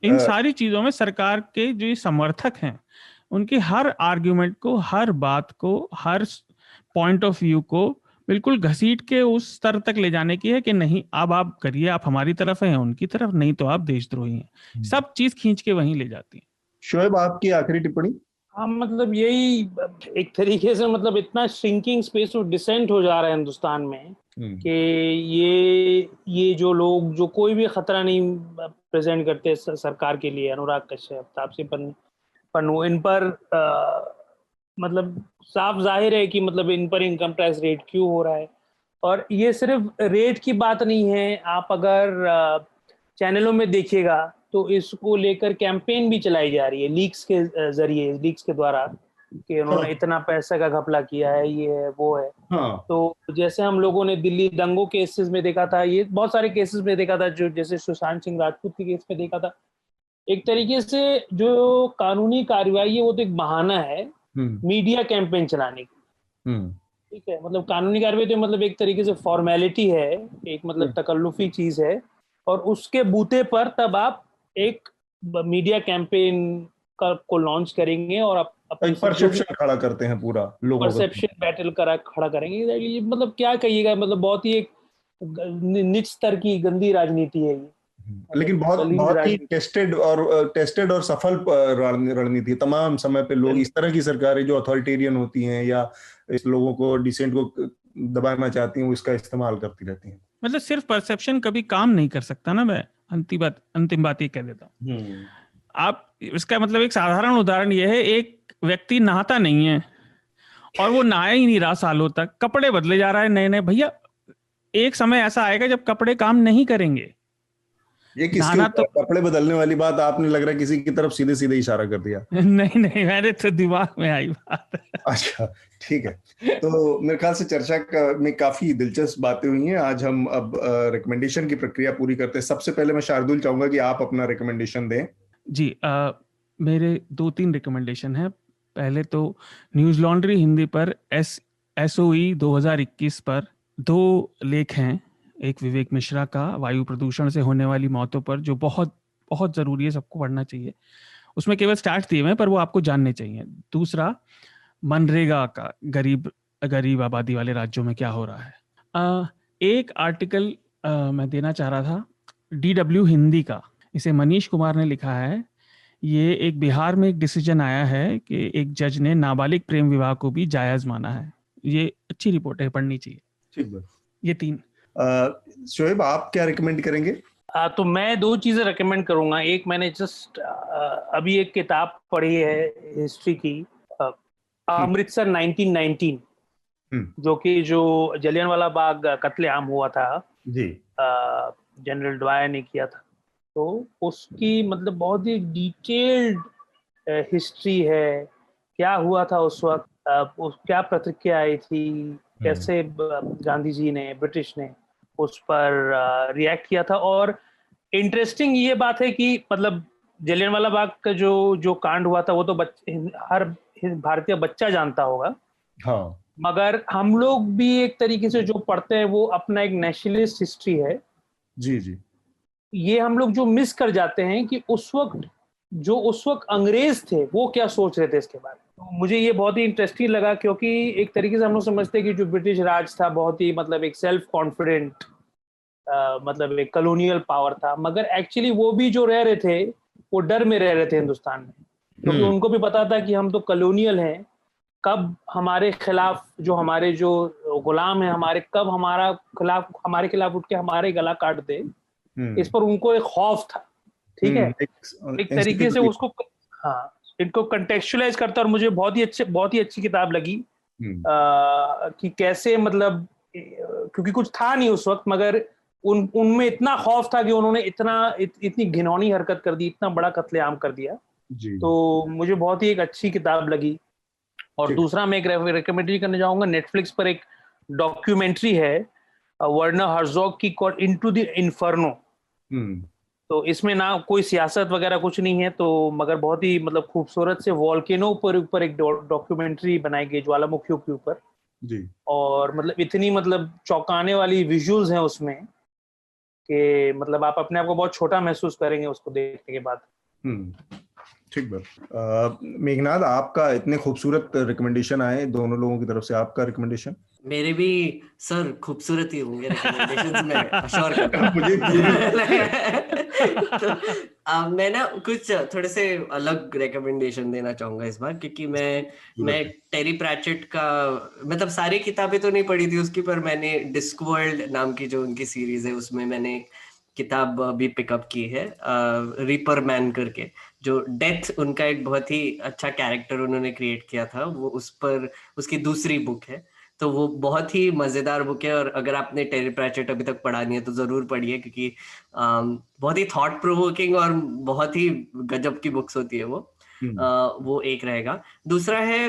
इन सारी चीजों में सरकार के जो समर्थक हैं उनकी हर आर्ग्यूमेंट को, हर बात को, हर पॉइंट ऑफ व्यू को बिल्कुल घसीट के उस स्तर तक ले जाने की है कि नहीं अब आप करिए, आप हमारी तरफ हैं, उनकी तरफ नहीं तो आप देशद्रोही हैं, सब चीज खींच के वहीं ले जाती है। शोएब, आपकी आखिरी टिप्पणी। हाँ, मतलब यही एक तरीके से, मतलब इतना श्रिंकिंग स्पेस और डिसेंट हो जा रहा है हिंदुस्तान में कि ये जो लोग जो कोई भी खतरा नहीं प्रेजेंट करते सरकार के लिए, अनुराग कश्यप, तापसी पन्नू, इन पर मतलब साफ जाहिर है कि मतलब इन पर इनकम टैक्स रेट क्यों हो रहा है। और ये सिर्फ रेट की बात नहीं है, आप अगर चैनलों में देखिएगा तो इसको लेकर कैंपेन भी चलाई जा रही है लीक्स के जरिए, लीक्स के द्वारा, कि उन्होंने इतना पैसा का घपला किया है, ये है वो है। तो जैसे हम लोगों ने दिल्ली दंगों केसेस में देखा था, ये बहुत सारे केसेस में देखा था, जो जैसे सुशांत सिंह राजपूत के केस में देखा था, एक तरीके से जो कानूनी कार्रवाई है वो तो एक बहाना है मीडिया कैंपेन चलाने की। ठीक है, मतलब कानूनी कार्रवाई तो मतलब एक तरीके से फॉर्मेलिटी है, एक मतलब तकल्लुफी चीज है, और उसके बूते पर तब आप एक मीडिया कैंपेन को लॉन्च करेंगे और आप परसेप्शन खड़ा करते हैं, पूरा लोगों परसेप्शन बैटल खड़ा करेंगे। मतलब क्या कहिएगा, मतलब बहुत ही एक निच स्तर की गंदी राजनीति है ये, लेकिन बहुत ही टेस्टेड और सफल रणनीति। तमाम समय पे लोग इस तरह की सरकारें जो अथॉरिटेरियन होती हैं या इस लोगों को, डिसेंट को दबाना चाहती हैं, वो इसका इस्तेमाल करती रहती हैं। मतलब सिर्फ परसेप्शन कभी काम नहीं कर सकता ना। मैं अंतिम बात ये कह देता हूँ। आप इसका मतलब एक साधारण उदाहरण ये है, एक व्यक्ति नहाता नहीं है और वो नहाया ही नहीं रहा सालों तक, कपड़े बदले जा रहा है नए नए। भैया एक समय ऐसा आएगा जब कपड़े काम नहीं करेंगे। ये किसके तो कपड़े बदलने वाली बात आपने लग रहा है किसी की तरफ सीधे सीधे इशारा कर दिया। नहीं, मेरे तो दिमाग में आई बात। अच्छा, ठीक है। तो मेरे ख्याल से चर्चा में काफी दिलचस्प बातें हुई हैं। आज हम अब रिकमेंडेशन की प्रक्रिया पूरी करते हैं। सबसे पहले मैं शार्दुल चाहूंगा कि आप अपना रिकमेंडेशन दें। जी, मेरे 2-3 रिकमेंडेशन है। पहले तो न्यूज लॉन्ड्री हिंदी पर SOE 2021 पर 2 लेख हैं। एक विवेक मिश्रा का वायु प्रदूषण से होने वाली मौतों पर, जो बहुत बहुत जरूरी है, सबको पढ़ना चाहिए। उसमें केवल स्टैट्स दिए हुए हैं पर वो आपको जानने चाहिए। दूसरा मनरेगा का गरीब आबादी वाले राज्यों में क्या हो रहा है। एक आर्टिकल मैं देना चाह रहा था DW हिंदी का, इसे मनीष कुमार ने लिखा है। ये एक बिहार में एक डिसीजन आया है कि एक जज ने नाबालिग प्रेम विवाह को भी जायज माना है। ये अच्छी रिपोर्ट है, पढ़नी चाहिए। ठीक है। ये 3। शोएब, आप क्या रिकमेंड करेंगे? तो मैं 2 चीजें रिकमेंड करूंगा। एक, मैंने जस्ट अभी एक किताब पढ़ी है हिस्ट्री की, अमृतसर 1919, जो जलियांवाला बाग कत्लेआम हुआ था जी, जनरल डवायर ने किया था। तो उसकी मतलब बहुत ही डिटेल्ड हिस्ट्री है, क्या हुआ था उस वक्त, क्या प्रतिक्रिया आई थी, कैसे गांधी जी ने, ब्रिटिश ने उस पर रिएक्ट किया था। और इंटरेस्टिंग ये बात है कि मतलब जलियांवाला बाग का जो कांड हुआ था वो तो हर भारतीय बच्चा जानता होगा, हाँ, मगर हम लोग भी एक तरीके से जो पढ़ते हैं वो अपना एक नेशनलिस्ट हिस्ट्री है। जी जी, ये हम लोग जो मिस कर जाते हैं कि उस वक्त अंग्रेज थे वो क्या सोच रहे थे इसके बारे में। तो मुझे ये बहुत ही इंटरेस्टिंग लगा, क्योंकि एक तरीके से हम लोग समझते हैं कि जो ब्रिटिश राज था बहुत ही मतलब एक सेल्फ कॉन्फिडेंट मतलब एक कॉलोनियल पावर था, मगर एक्चुअली वो भी जो रह रहे थे वो डर में रह रहे थे हिंदुस्तान में, क्योंकि उनको भी पता था कि हम तो कॉलोनियल हैं, कब हमारे खिलाफ जो गुलाम है हमारे, कब हमारे खिलाफ उठ के हमारे गला काट दे। इस पर उनको एक खौफ था, ठीक है। एक तरीके से उसको, हाँ, इनको कंटेक्चुअलाइज करता। और मुझे बहुत ही अच्छी किताब लगी कि कैसे मतलब, क्योंकि कुछ था नहीं उस वक्त, मगर उनमें इतना खौफ था कि उन्होंने इतनी घिनौनी हरकत कर दी, इतना बड़ा कत्लेआम कर दिया जी। तो मुझे बहुत ही एक अच्छी किताब लगी। और दूसरा मैं एक रिकमेंडेशन करने जाऊंगा, नेटफ्लिक्स पर एक डॉक्यूमेंट्री है वर्नर हर्जोग की, कॉल्ड इनटू द इन्फर्नो। तो इसमें ना कोई सियासत वगैरह कुछ नहीं है, तो मगर बहुत ही मतलब खूबसूरत से वॉल्केनो पर ऊपर एक डॉक्यूमेंट्री बनाई गई, ज्वालामुखियों के ऊपर जी। और मतलब इतनी मतलब चौंकाने वाली विजुअल्स हैं उसमें कि मतलब आप अपने आप को बहुत छोटा महसूस करेंगे उसको देखने के बाद। ठीक बात। मेघनाथ, आपका इतने खूबसूरत रिकमेंडेशन आए दोनों लोगों की तरफ से, आपका रिकमेंडेशन? मेरे भी सर खूबसूरत ही होंगे रिकमेंडेशंस में, अश्योर करता हूं। मुझे तो मैं ना कुछ थोड़े से अलग रिकमेंडेशन देना चाहूंगा इस बार, क्योंकि मैं टेरी प्रैचेट का मतलब सारी किताबें तो नहीं पढ़ी थी उसकी, पर मैंने डिस्कवर्ल्ड नाम की जो उनकी सीरीज है उसमें मैंने किताब भी पिकअप की है, रीपर मैन करके, जो डेथ उनका एक बहुत ही अच्छा कैरेक्टर उन्होंने क्रिएट किया था, वो उस पर उसकी दूसरी बुक है। तो वो बहुत ही मजेदार बुक है, और अगर आपने टेरी प्रैचेट अभी तक पढ़ा नहीं है तो जरूर पढ़िए, क्योंकि बहुत ही थॉट प्रोवोकिंग और बहुत ही गजब की बुक्स होती है वो। वो एक रहेगा। दूसरा है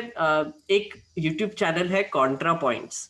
एक यूट्यूब चैनल है कॉन्ट्रा पॉइंट्स।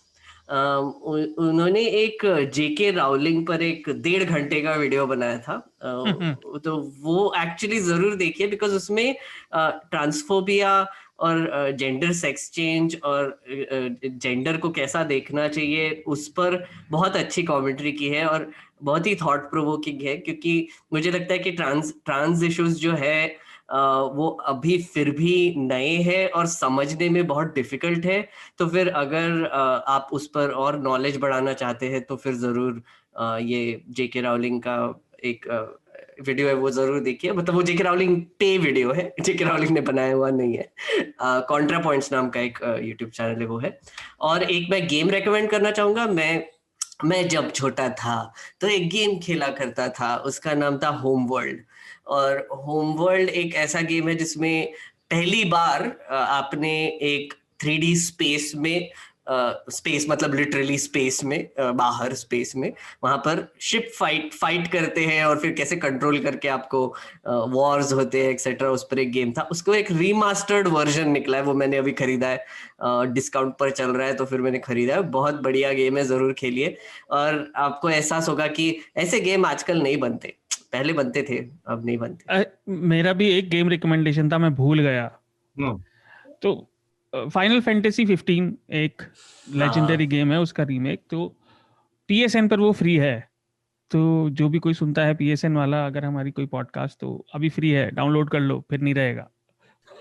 उन्होंने एक जेके राउलिंग पर एक 1.5 घंटे का वीडियो बनाया था, तो वो एक्चुअली जरूर देखिए, बिकॉज उसमें ट्रांसफोबिया और जेंडर सेक्स चेंज और जेंडर को कैसा देखना चाहिए उस पर बहुत अच्छी कमेंट्री की है, और बहुत ही थॉट प्रोवोकिंग है, क्योंकि मुझे लगता है कि ट्रांस इश्यूज जो है वो अभी फिर भी नए हैं और समझने में बहुत डिफिकल्ट है। तो फिर अगर आप उस पर और नॉलेज बढ़ाना चाहते हैं तो फिर जरूर ये जेके राउलिंग का एक वीडियो है वो जरूर देखिए। मतलब वो जेके राउलिंग पे वीडियो है, जेके राउलिंग ने बनाया हुआ नहीं है। कॉन्ट्रा पॉइंट्स नाम का एक यूट्यूब चैनल है वो है। और एक मैं गेम रेकमेंड करना चाहूंगा। मैं जब छोटा था तो एक गेम खेला करता था, उसका नाम था होम वर्ल्ड। और होम वर्ल्ड एक ऐसा गेम है जिसमें पहली बार आपने एक 3D स्पेस में, स्पेस मतलब लिटरली स्पेस में, बाहर स्पेस में, वहां पर शिप फाइट करते हैं और फिर कैसे कंट्रोल करके आपको वॉर्स होते हैं एक्सेट्रा, उस पर एक गेम था। उसको एक रीमास्टर्ड वर्जन निकला है, वो मैंने अभी खरीदा है, डिस्काउंट पर चल रहा है तो फिर मैंने खरीदा है। बहुत बढ़िया गेम है, जरूर खेलिए और आपको एहसास होगा कि ऐसे गेम आजकल नहीं बनते, पहले बनते थे अब नहीं बनते। मेरा भी एक गेम रिकमेंडेशन था, मैं भूल गया। तो फाइनल फैंटेसी 15 एक लेजेंडरी गेम है, उसका रीमेक तो PSN पर वो फ्री है। तो जो भी कोई सुनता है PSN वाला, अगर हमारी कोई पॉडकास्ट, तो अभी फ्री है, डाउनलोड कर लो, फिर नहीं रहेगा।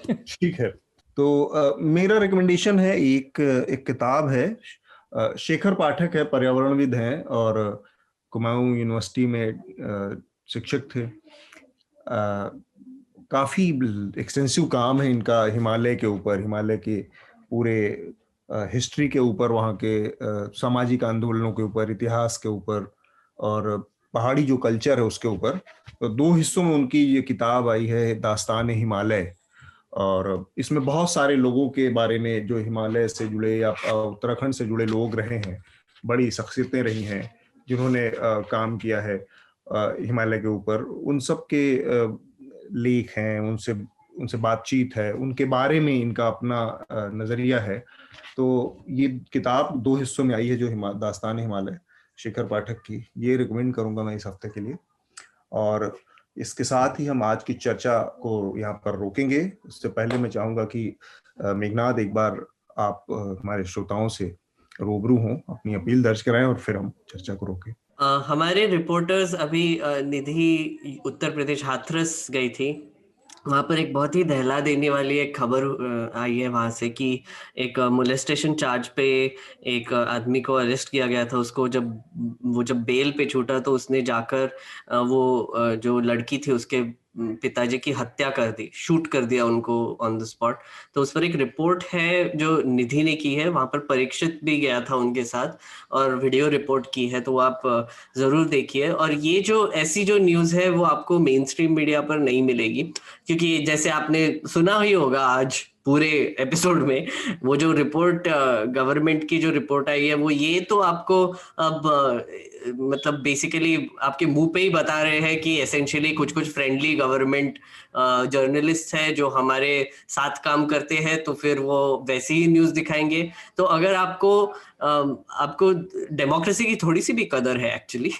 ठीक है। तो मेरा रिकमेंडेशन है, एक किताब है, शेखर पाठक है, पर्यावरणविद हैं और कुमाऊं यूनिवर्सिटी में शिक्षक थे। काफी एक्सटेंसिव काम है इनका हिमालय के ऊपर, हिमालय के पूरे हिस्ट्री के ऊपर, वहाँ के सामाजिक आंदोलनों के ऊपर, इतिहास के ऊपर और पहाड़ी जो कल्चर है उसके ऊपर। तो 2 हिस्सों में उनकी ये किताब आई है, दास्तान हिमालय। और इसमें बहुत सारे लोगों के बारे में जो हिमालय से जुड़े या उत्तराखंड से जुड़े लोग रहे हैं, बड़ी शख्सियतें रही हैं जिन्होंने काम किया है हिमालय के ऊपर, उन सब के लेख हैं, उनसे बातचीत है, उनके बारे में इनका अपना नजरिया है। तो ये किताब 2 हिस्सों में आई है, जो दास्तान हिमालय शेखर पाठक की, ये रिकमेंड करूंगा मैं इस हफ्ते के लिए। और इसके साथ ही हम आज की चर्चा को यहाँ पर रोकेंगे। उससे पहले मैं चाहूंगा कि मेघनाद एक बार आप हमारे श्रोताओं से रूबरू हों, अपनी अपील दर्ज कराएं और फिर हम चर्चा को रोकें। हमारे रिपोर्टर्स अभी निधि उत्तर प्रदेश हाथरस गई थी। वहाँ पर एक बहुत ही दहला देने वाली एक खबर आई है वहाँ से कि एक मोलेस्टेशन चार्ज पे एक आदमी को अरेस्ट किया गया था। उसको जब बेल पे छूटा तो उसने जाकर वो जो लड़की थी उसके पिताजी की हत्या कर दी, शूट कर दिया उनको ऑन द स्पॉट। तो उस पर एक रिपोर्ट है जो निधि ने की है, वहां पर परीक्षित भी गया था उनके साथ और वीडियो रिपोर्ट की है, तो वो आप जरूर देखिए। और ये जो ऐसी जो न्यूज है वो आपको मेन स्ट्रीम मीडिया पर नहीं मिलेगी, क्योंकि जैसे आपने सुना ही होगा आज पूरे एपिसोड में, वो जो रिपोर्ट गवर्नमेंट की जो रिपोर्ट आई है वो ये तो आपको अब मतलब बेसिकली आपके मुंह पे ही बता रहे हैं कि एसेंशियली कुछ फ्रेंडली गवर्नमेंट जर्नलिस्ट है जो हमारे साथ काम करते हैं, तो फिर वो वैसे ही न्यूज दिखाएंगे। तो अगर आपको डेमोक्रेसी की थोड़ी सी भी कदर है एक्चुअली,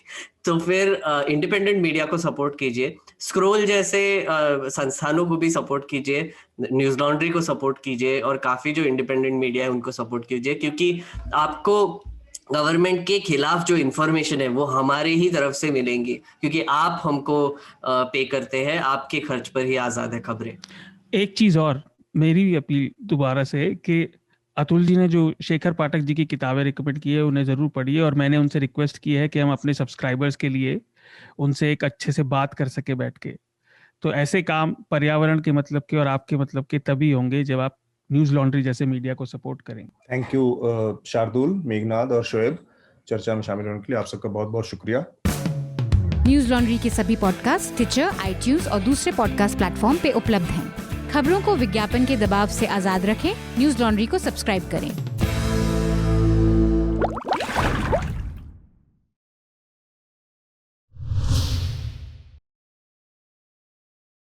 तो फिर इंडिपेंडेंट मीडिया को सपोर्ट कीजिए, स्क्रोल जैसे संस्थानों को भी सपोर्ट कीजिए, न्यूज लॉन्ड्री को सपोर्ट कीजिए और काफी जो इंडिपेंडेंट मीडिया है उनको सपोर्ट कीजिए, क्योंकि आपको गवर्नमेंट के खिलाफ जो इंफॉर्मेशन है वो हमारे ही तरफ से मिलेंगी, क्योंकि आप हमको पे करते हैं, आपके खर्च पर ही आजाद है खबरें। एक चीज और मेरी भी अपील दोबारा से कि अतुल जी ने जो शेखर पाठक जी की किताबें रिकमेंड की है उन्हें जरूर पढ़िए, और मैंने उनसे रिक्वेस्ट की है कि हम अपने सब्सक्राइबर्स के लिए उनसे एक अच्छे से बात कर सके बैठ के। तो ऐसे काम पर्यावरण के मतलब के और आपके मतलब के तभी होंगे जब आप न्यूज लॉन्ड्री जैसे मीडिया को सपोर्ट करेंगे। थैंक यू शार्दुल, मेघनाद और शोएब, चर्चा में शामिल होने के लिए आप सबका बहुत बहुत शुक्रिया। न्यूज लॉन्ड्री के सभी पॉडकास्ट टिचर, iTunes और दूसरे पॉडकास्ट प्लेटफॉर्म पे उपलब्ध हैं। खबरों को विज्ञापन के दबाव से आजाद रखें, न्यूज लॉन्ड्री को सब्सक्राइब करें।